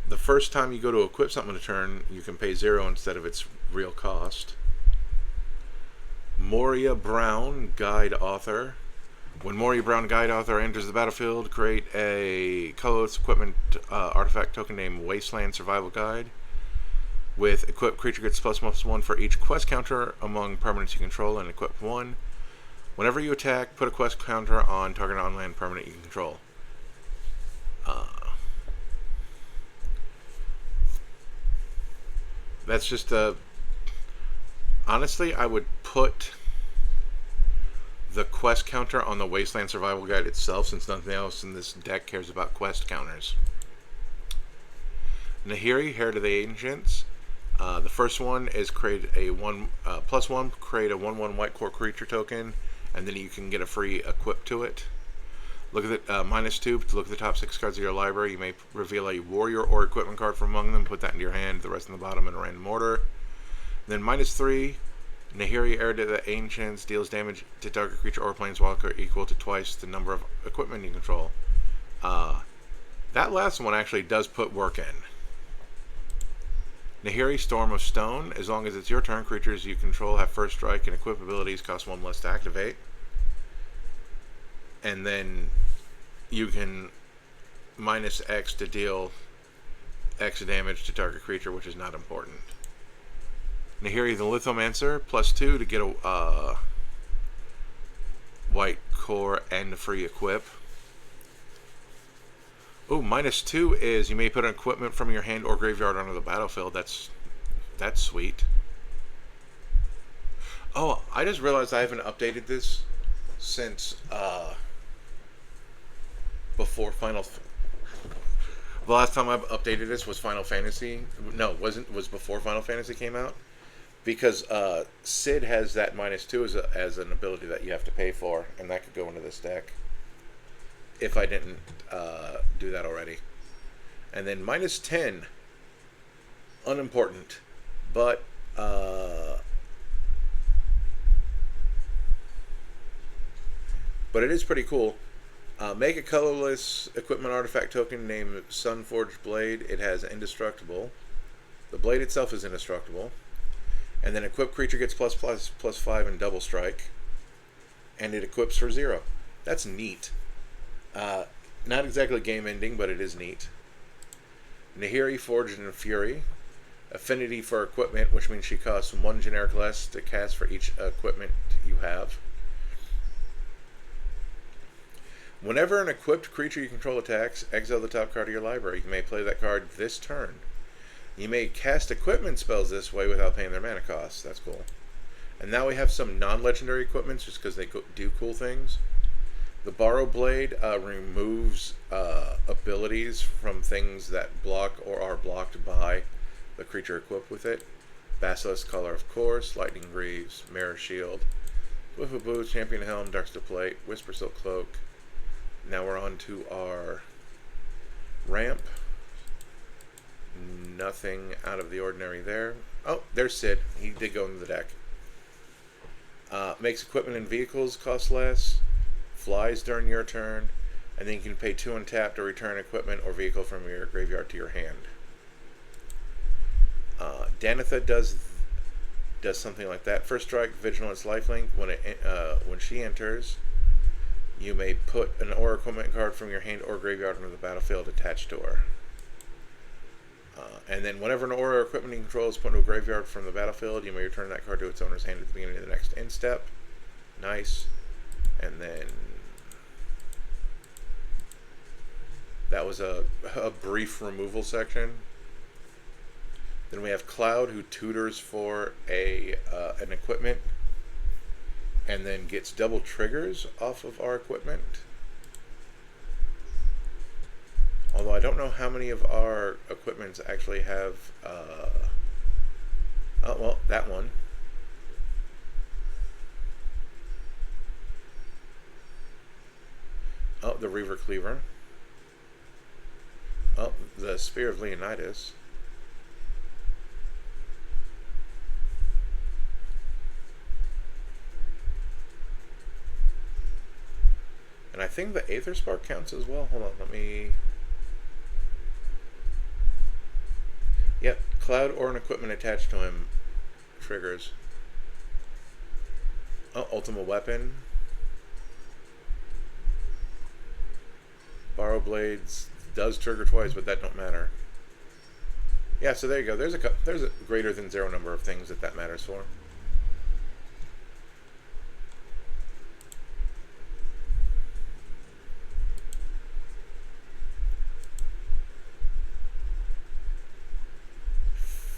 [SPEAKER 1] the first time you go to equip something in a turn, you can pay 0 instead of its real cost. Moria Brown, Guide Author. When Moria Brown, Guide Author enters the battlefield, create a colorless equipment artifact token named Wasteland Survival Guide. With equipped creature gets +1/+1 for each quest counter among permanents you control and equip 1. Whenever you attack, put a quest counter on target on-land permanent you control. That's just a... Honestly, I would put the quest counter on the Wasteland Survival Guide itself, since nothing else in this deck cares about quest counters. Nahiri, Heritage of the Ancients. The first one is create a +1, create a 1/1 white core creature token, and then you can get a free equip to it. Look at the -2 to look at the top 6 cards of your library. You may reveal a warrior or equipment card from among them, put that into your hand, the rest in the bottom in a random order. Then -3, Nahiri, Heritage of the Ancients, deals damage to target creature or planeswalker equal to twice the number of equipment you control. That last one actually does put work in. Nahiri, Storm of Stone. As long as it's your turn, creatures you control have first strike and equip abilities cost 1 less to activate. And then you can -X to deal X damage to target creature, which is not important. Nahiri, the Lithomancer, +2 to get a white core and a free equip. Oh, -2 is you may put an equipment from your hand or graveyard onto the battlefield. That's sweet. Oh, I just realized I haven't updated this since before Final. The last time I've updated this was Final Fantasy. No, was before Final Fantasy came out, because Sid has that -2 as an ability that you have to pay for, and that could go into this deck if I didn't do that already. And then -10, unimportant, but it is pretty cool. Make a colorless equipment artifact token named Sunforged Blade. It has indestructible. The blade itself is indestructible. And then equipped creature gets +5 and double strike. And it equips for 0. That's neat. Not exactly game ending, but it is neat. Nahiri Forged in Fury. Affinity for equipment, which means she costs 1 generic less to cast for each equipment you have. Whenever an equipped creature you control attacks, exile the top card of your library. You may play that card this turn. You may cast equipment spells this way without paying their mana costs. That's cool. And now we have some non-legendary equipments just because they do cool things. The Borrow Blade removes abilities from things that block or are blocked by the creature equipped with it. Basilisk Collar, of course. Lightning Greaves, Mirror Shield, Whiff of Boots, Champion Helm, Darksteel Plate, Whisper Silk Cloak. Now we're on to our ramp. Nothing out of the ordinary there. Oh, there's Sid. He did go into the deck. Makes equipment and vehicles cost less. Flies during your turn. And then you can pay 2 untapped to return equipment or vehicle from your graveyard to your hand. Danitha does something like that. First strike, Vigilance, Lifelink. When she enters, you may put an or equipment card from your hand or graveyard into the battlefield attached to her. And then whenever an aura or equipment you control is put into a graveyard from the battlefield, you may return that card to its owner's hand at the beginning of the next end step. Nice. And then that was a brief removal section. Then we have Cloud, who tutors for an equipment and then gets double triggers off of our equipment. Although I don't know how many of our equipments actually have, oh, well, that one. Oh, the Reaver Cleaver. Oh, the Spear of Leonidas. And I think the Aether Spark counts as well. Hold on, let me... Yep, Cloud or an equipment attached to him triggers. Oh, Ultima Weapon. Borrow Blades does trigger twice, but that don't matter. Yeah, so there you go. There's a greater than 0 number of things that matters for.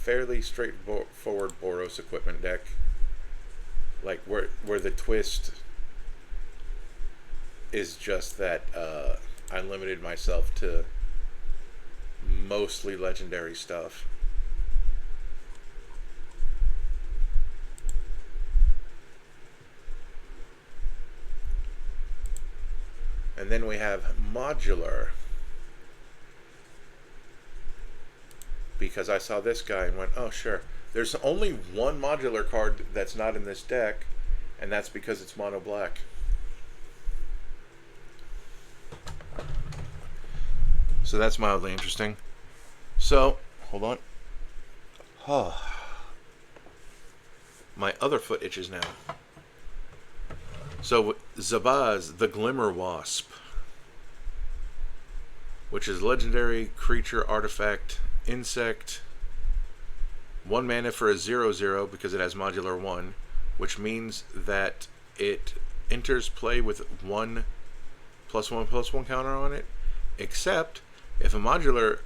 [SPEAKER 1] Fairly straightforward Boros equipment deck. Like where the twist is just that I limited myself to mostly legendary stuff. And then we have modular. Because I saw this guy and went, oh sure. There's only one modular card that's not in this deck, and that's because it's mono black. So that's mildly interesting. So, hold on. Oh. My other foot itches now. So, Zabaz, the Glimmer Wasp, which is legendary creature artifact insect, 1 mana for a 0/0 because it has modular 1, which means that it enters play with 1+1/+1 counter on it, except if a modular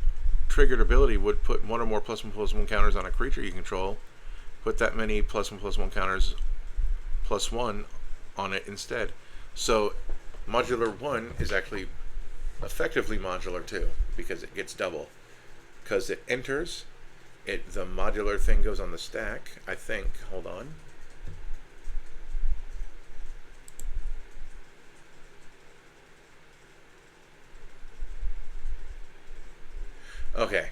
[SPEAKER 1] triggered ability would put 1 or more +1/+1 counters on a creature you control, put that many +1/+1 counters +1 on it instead. So modular 1 is actually effectively modular 2 because it gets double. Because it enters, the modular thing goes on the stack, I think. Hold on. Okay.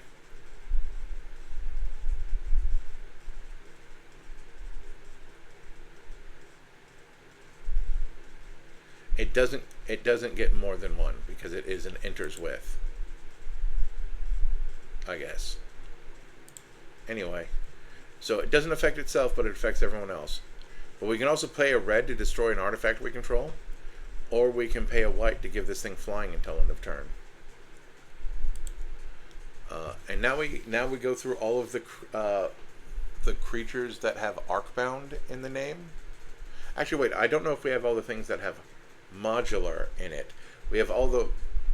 [SPEAKER 1] It doesn't get more than 1 because it is an enters with, I guess. Anyway, so it doesn't affect itself, but it affects everyone else. But we can also pay a red to destroy an artifact we control. Or we can pay a white to give this thing flying until end of turn. And now we go through all of the creatures that have Arcbound in the name. Actually, wait, I don't know if we have all the things that have modular in it. We have all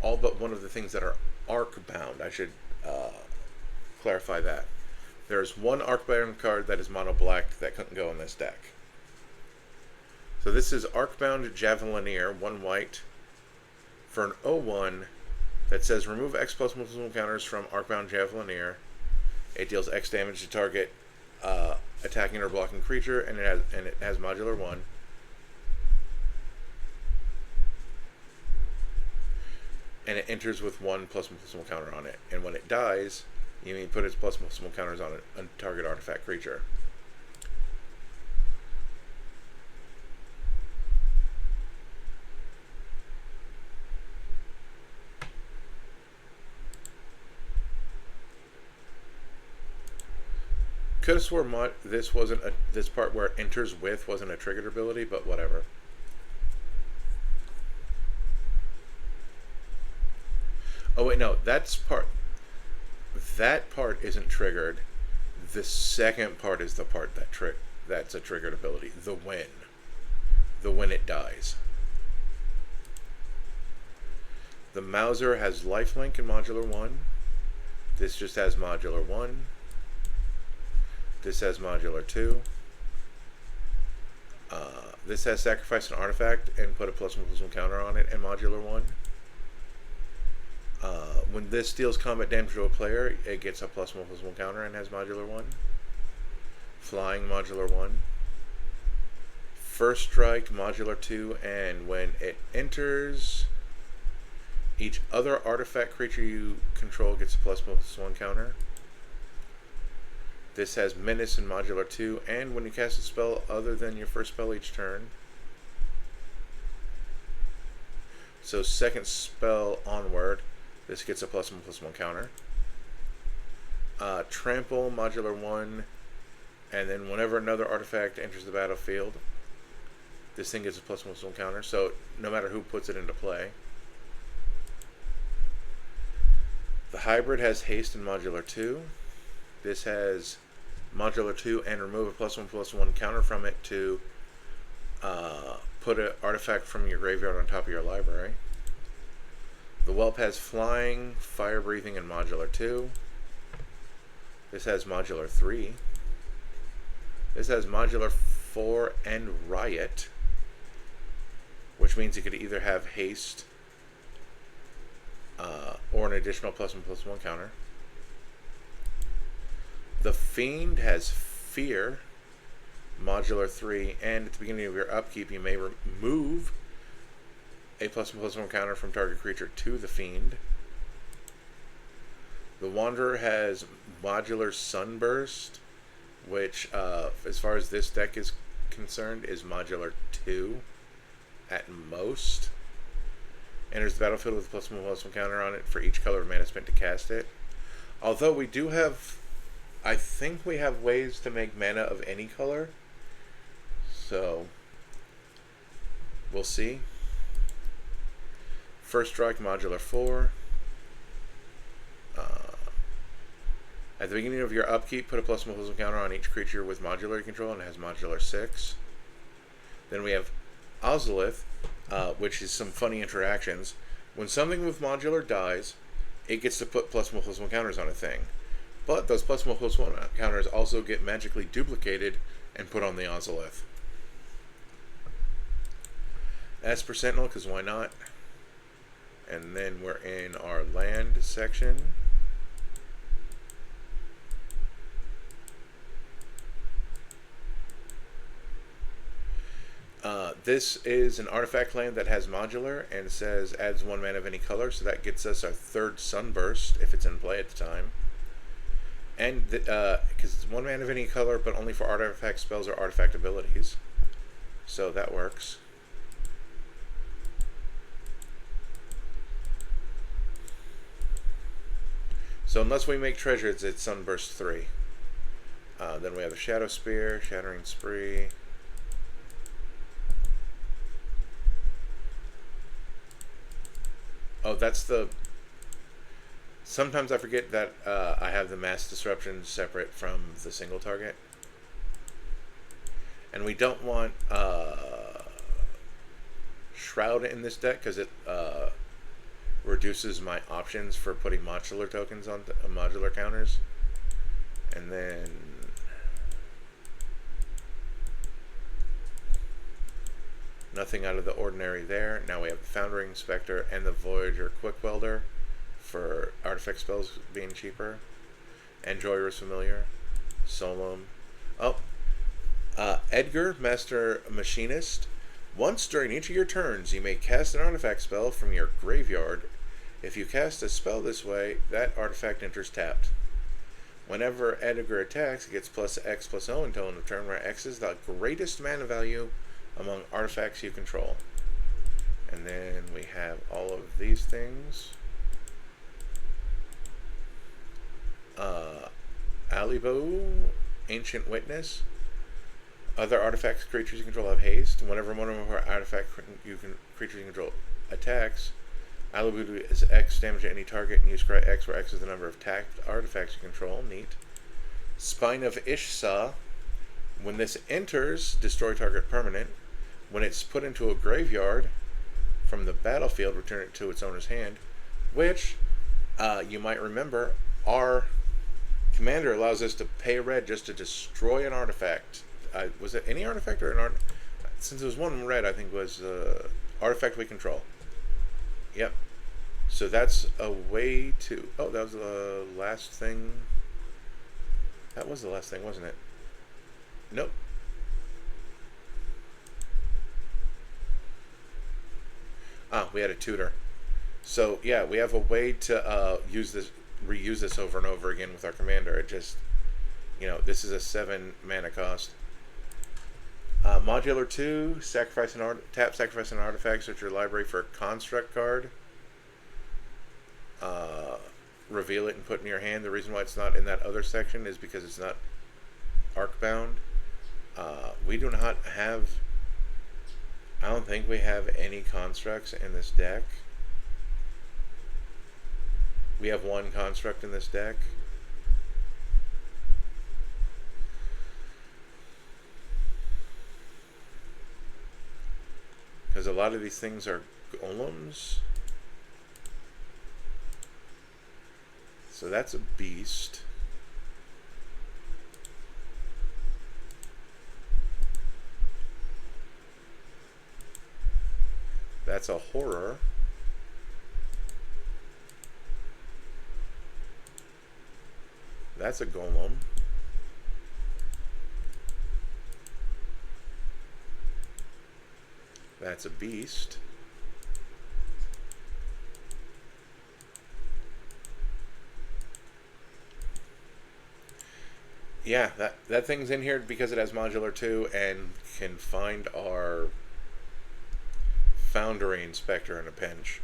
[SPEAKER 1] but one of the things that are Arcbound. I should clarify that. There's one Arcbound card that is mono black that couldn't go in this deck. So this is Arcbound Javelineer, 1 white, for an 0/1 that says remove X plus multiple counters from Arcbound Javelineer. It deals X damage to target attacking or blocking creature, and it has modular 1. And it enters with 1 plus multiple counter on it. And when it dies, you may put its plus multiple counters on a target artifact creature. Could have swore this part where it enters with wasn't a triggered ability, but whatever. Oh wait, no, that part isn't triggered. The second part is the part that's a triggered ability. The when it dies. The Mauser has lifelink and modular 1. This just has modular 1. This has modular 2. This has sacrifice an artifact and put a +1/+1 counter on it and modular 1. When this deals combat damage to a player, it gets a +1/+1 counter and has modular 1. Flying modular 1. First strike modular 2, and when it enters, each other artifact creature you control gets a +1/+1 counter. This has Menace and modular 2, and when you cast a spell other than your first spell each turn. So second spell onward, this gets a +1/+1 counter. Trample, modular 1, and then whenever another artifact enters the battlefield, this thing gets a +1/+1 counter, so no matter who puts it into play. The hybrid has haste and modular 2. This has modular 2 and remove a +1/+1 counter from it to put an artifact from your graveyard on top of your library. The whelp has flying, fire breathing, and modular 2. This has modular 3. This has modular 4 and riot, which means you could either have haste or an additional +1/+1 counter. The Fiend has Fear, modular 3, and at the beginning of your upkeep you may remove a +1/+1 counter from target creature to the Fiend. The Wanderer has modular Sunburst, which, as far as this deck is concerned, is modular 2 at most. Enters the battlefield with a +1/+1 counter on it for each color of mana spent to cast it. Although we do have, I think we have ways to make mana of any color, so we'll see. First strike, modular 4. At the beginning of your upkeep, put a +1/+1 counter on each creature with modular you control, and it has modular 6. Then we have Ozolith, which is some funny interactions. When something with modular dies, it gets to put +1/+1 counters on a thing. But those +1/+1 counters also get magically duplicated and put on the Ozolith. Esper Sentinel, because why not? And then we're in our land section. This is an artifact land that has modular and says adds 1 mana of any color, so that gets us our 3rd Sunburst if it's in play at the time. And because it's 1 mana of any color, but only for artifact spells or artifact abilities, so that works. So unless we make treasures, it's Sunburst 3. Then we have the Shadow Spear, Shattering Spree. Oh, that's the. Sometimes I forget that I have the mass disruption separate from the single target. And we don't want Shroud in this deck because it reduces my options for putting modular tokens on modular counters. And then nothing out of the ordinary there. Now we have the Foundering Spectre and the Voyager Quick Welder for artifact spells being cheaper. Enjoyer's Familiar. Solemn. Oh, Edgar, Master Machinist. Once during each of your turns, you may cast an artifact spell from your graveyard. If you cast a spell this way, that artifact enters tapped. Whenever Edgar attacks, it gets plus X plus O until end of turn, where X is the greatest mana value among artifacts you control. And then we have all of these things. Alibo, Ancient Witness. Other artifacts, creatures you control have haste. Whenever one of our creatures you control attacks, Alibu is X damage to any target, and you scry X, where X is the number of tapped artifacts you control. Neat. Spine of Ishsa. When this enters, destroy target permanent. When it's put into a graveyard from the battlefield, return it to its owner's hand. Which, you might remember, our commander allows us to pay a red just to destroy an artifact. Was it any artifact or an art? Since it was one red, I think was artifact we control. Yep. So that's a way to. Oh, that was the last thing. That was the last thing, wasn't it? Nope. Ah, we had a tutor. So yeah, we have a way to reuse this over and over again with our commander. It just, this is a 7 mana cost. Modular 2, tap, sacrifice an artifact, search your library for a construct card. Reveal it and put it in your hand. The reason why it's not in that other section is because it's not arc bound. We do not have. I don't think we have any constructs in this deck. We have one construct in this deck. Because a lot of these things are golems. So that's a beast. That's a horror. That's a golem. That's a beast. Yeah, that thing's in here because it has modular 2 and can find our Foundry Inspector in a pinch.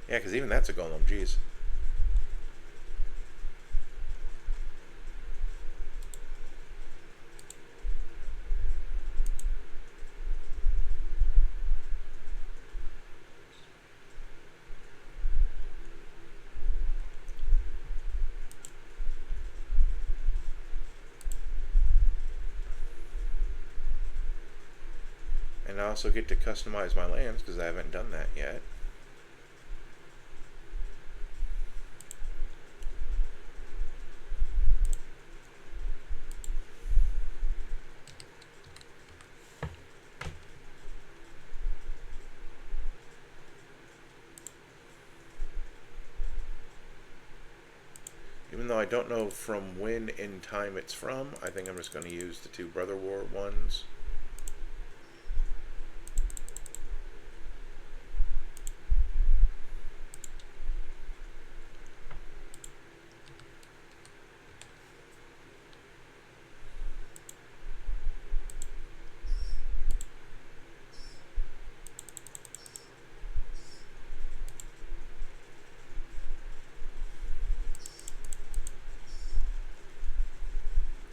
[SPEAKER 1] Yeah, because even that's a golem, jeez. And I also get to customize my lands because I haven't done that yet. Even though I don't know from when in time it's from, I think I'm just going to use the 2 Brother War ones.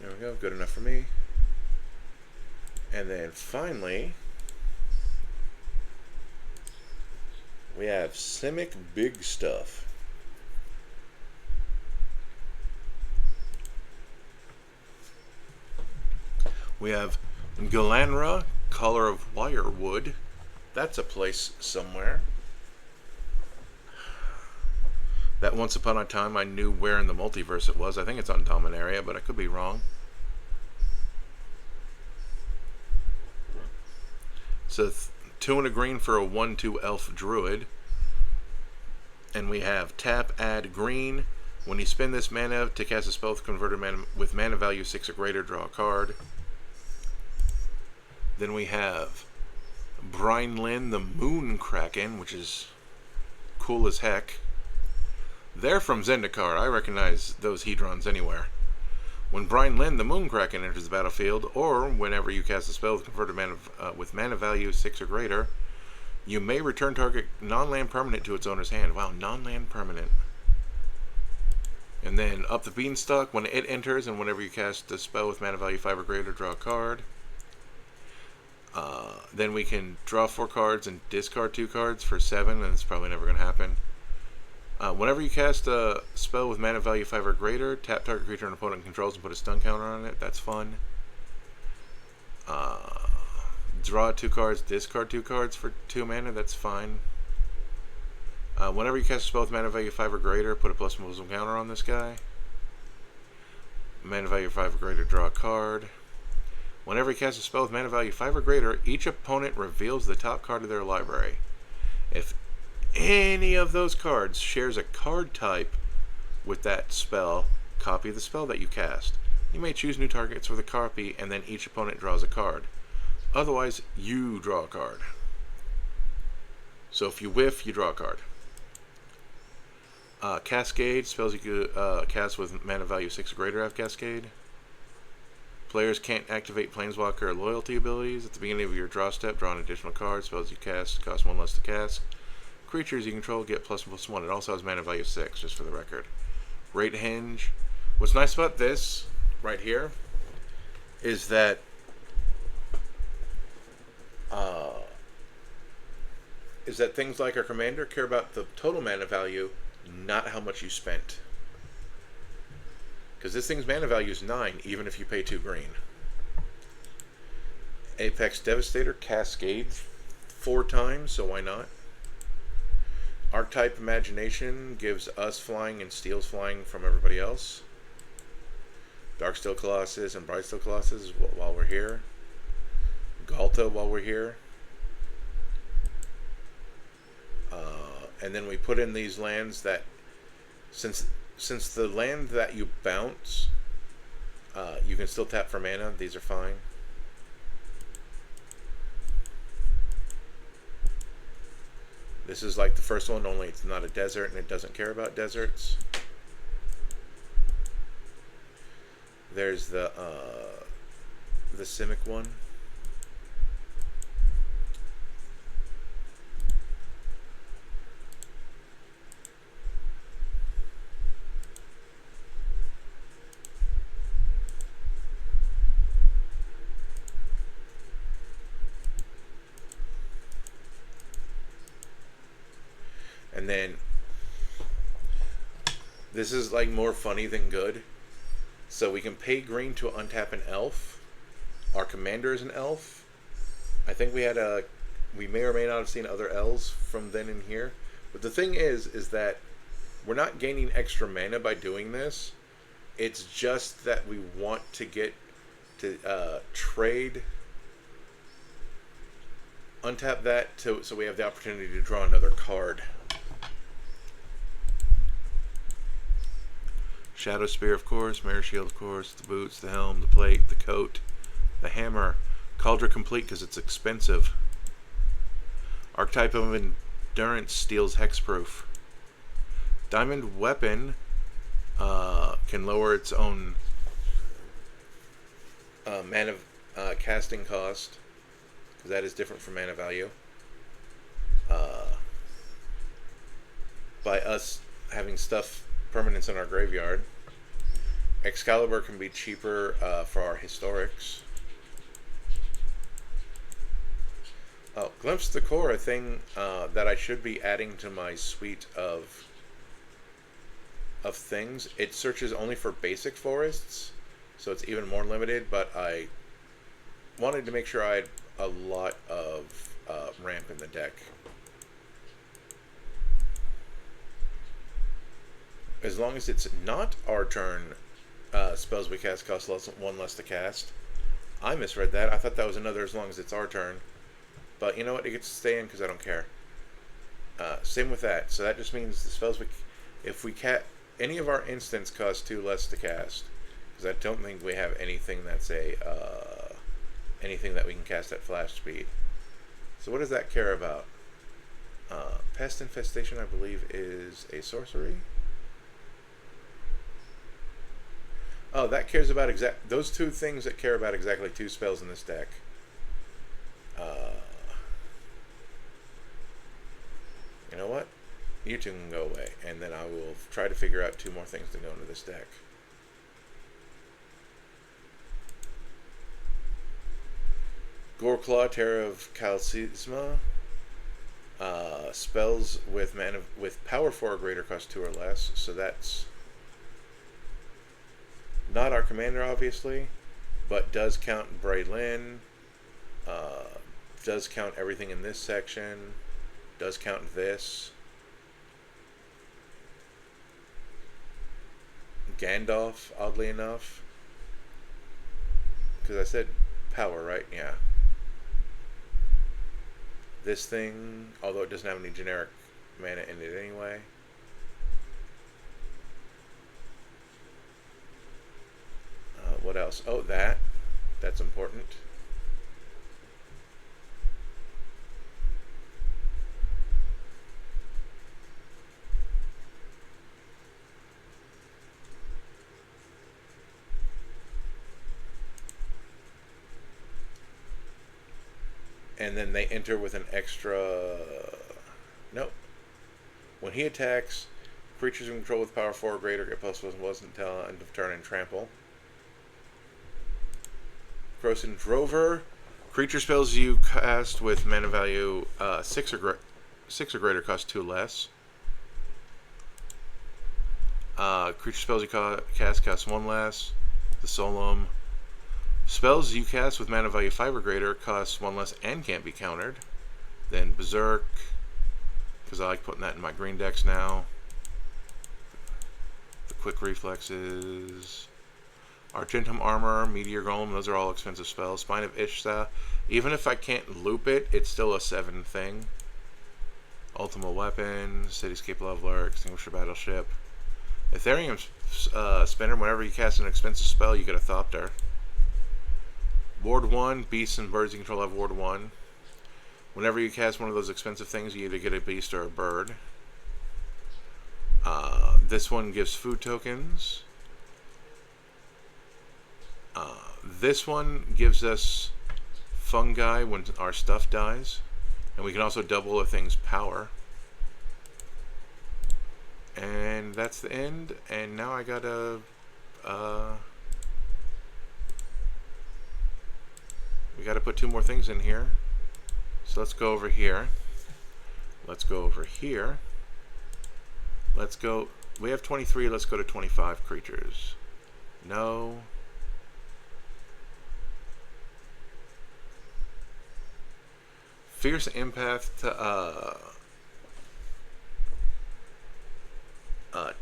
[SPEAKER 1] There we go, good enough for me. And then finally, We have Simic Big Stuff. We have Galanra, Color of Wirewood. That's a place somewhere. That once upon a time I knew where in the multiverse it was. I think it's on Dominaria, but I could be wrong. So 2 and a green for a 1/2 elf druid. And we have tap, add green. When you spend this mana to cast a spell with mana value 6 or greater, draw a card. Then we have Brine Lynn, the Moon Kraken, which is cool as heck. They're from Zendikar. I recognize those Hedrons anywhere. When Brine Lynn, the Moon Kraken, enters the battlefield, or whenever you cast a spell with mana value 6 or greater, you may return target non-land permanent to its owner's hand. Wow, non-land permanent. And then Up the Beanstalk, when it enters, and whenever you cast a spell with mana value 5 or greater, draw a card. Then we can draw 4 cards and discard 2 cards for 7, and it's probably never going to happen. Whenever you cast a spell with mana value 5 or greater, tap target creature an opponent controls and put a stun counter on it. That's fun. Draw 2 cards, discard 2 cards for 2 mana. That's fine. Whenever you cast a spell with mana value 5 or greater, put a +1 counter on this guy. Mana value 5 or greater, draw a card. Whenever you cast a spell with mana value 5 or greater, each opponent reveals the top card of their library. If any of those cards shares a card type with that spell, copy the spell that you cast. You may choose new targets for the copy, and then each opponent draws a card. Otherwise, you draw a card. So if you whiff, you draw a card. Cascade, spells you could cast with mana value 6 or greater have Cascade. Players can't activate Planeswalker or loyalty abilities. At the beginning of your draw step, draw an additional card. Spells you cast cost 1 less to cast. Creatures you control get +1/+1. It also has mana value 6, just for the record. Rate Hinge. What's nice about this, right here, is that things like our commander care about the total mana value, not how much you spent. Because this thing's mana value is 9, even if you pay 2 green. Apex Devastator cascades 4 times, so why not? Archetype Imagination gives us flying and steals flying from everybody else. Darksteel Colossus and Brightsteel Colossus while we're here. Galta while we're here. And then we put in these lands that, since the land that you bounce, you can still tap for mana. These are fine. This is like the first one, only it's not a desert and it doesn't care about deserts. There's the Simic one. And then this is like more funny than good. So we can pay green to untap an elf. Our commander is an elf. I think we may or may not have seen other elves from then in here. But the thing is that we're not gaining extra mana by doing this. It's just that we want to get to trade, untap that so we have the opportunity to draw another card. Shadow Spear, of course, Mirror Shield, of course, the boots, the helm, the plate, the coat, the hammer. Cauldron Complete because it's expensive. Archetype of Endurance steals Hexproof. Diamond Weapon can lower its own mana casting cost, because that is different from mana value. By us having stuff permanents in our graveyard. Excalibur can be cheaper for our historics. Oh, Glimpse the Core, a thing that I should be adding to my suite of things. It searches only for basic forests, so it's even more limited, but I wanted to make sure I had a lot of ramp in the deck. As long as it's not our turn, spells we cast cost one less to cast. I misread that. I thought that was another as long as it's our turn. But you know what? It gets to stay in because I don't care. Same with that. So that just means the spells if we any of our instants cost 2 less to cast, because I don't think we have anything that's anything that we can cast at flash speed. So what does that care about? Pest Infestation, I believe, is a sorcery. Oh, that cares about those 2 things that care about exactly 2 spells in this deck. You know what? You 2 can go away, and then I will try to figure out 2 more things to go into this deck. Goreclaw, Terror of Kalsisma. Spells with power 4 or greater cost 2 or less, so that's not our commander, obviously, but does count Braylin, does count everything in this section, does count this. Gandalf, oddly enough, because I said power, right? Yeah. This thing, although it doesn't have any generic mana in it anyway. What else? Oh, that's important. And then they enter with an extra... Nope. When he attacks, creatures in control with power 4 or greater get +1 until end of turn and trample. Grosin Drover. Creature spells you cast with mana value 6 or greater cost 2 less. Creature spells you cast cost 1 less. The Solemn. Spells you cast with mana value 5 or greater cost 1 less and can't be countered. Then Berserk, because I like putting that in my green decks now. The Quick Reflexes. Argentum Armor, Meteor Golem, those are all expensive spells. Spine of Ishta, even if I can't loop it, it's still a 7 thing. Ultima Weapon, Cityscape Leveler, Extinguisher Battleship. Ethereum Spinner, whenever you cast an expensive spell, you get a Thopter. Ward 1, beasts and birds you control have Ward 1. Whenever you cast one of those expensive things, you either get a beast or a bird. This one gives food tokens. This one gives us fungi when our stuff dies. And we can also double a thing's power. And that's the end. And now I gotta... we gotta put 2 more things in here. So let's go over here. Let's go over here. Let's go... We have 23, let's go to 25 creatures. No. Fierce Empath to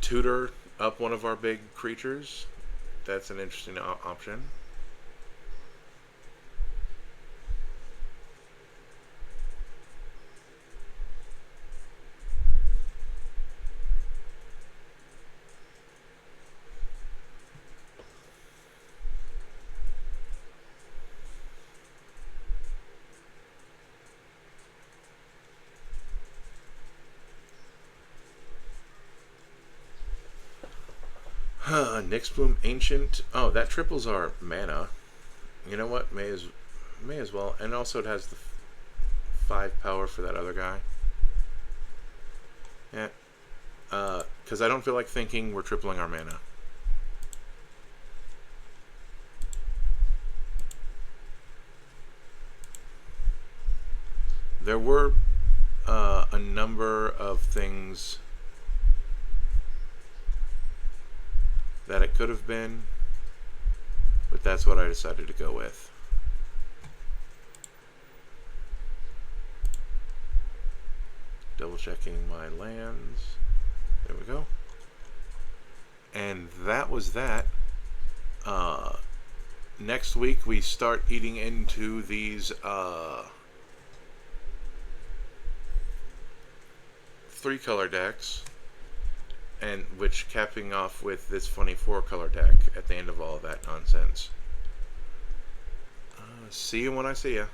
[SPEAKER 1] tutor up one of our big creatures. That's an interesting option. Nyxbloom Ancient. Oh, that triples our mana. You know what? May as well. And also it has the 5 power for that other guy. Yeah. Because I don't feel like thinking we're tripling our mana. There were a number of things that it could have been, but that's what I decided to go with. Double checking my lands. There we go. And that was that. Next week we start eating into these 3-color decks, and which capping off with this funny 4-color deck at the end of all of that nonsense. See you when I see ya.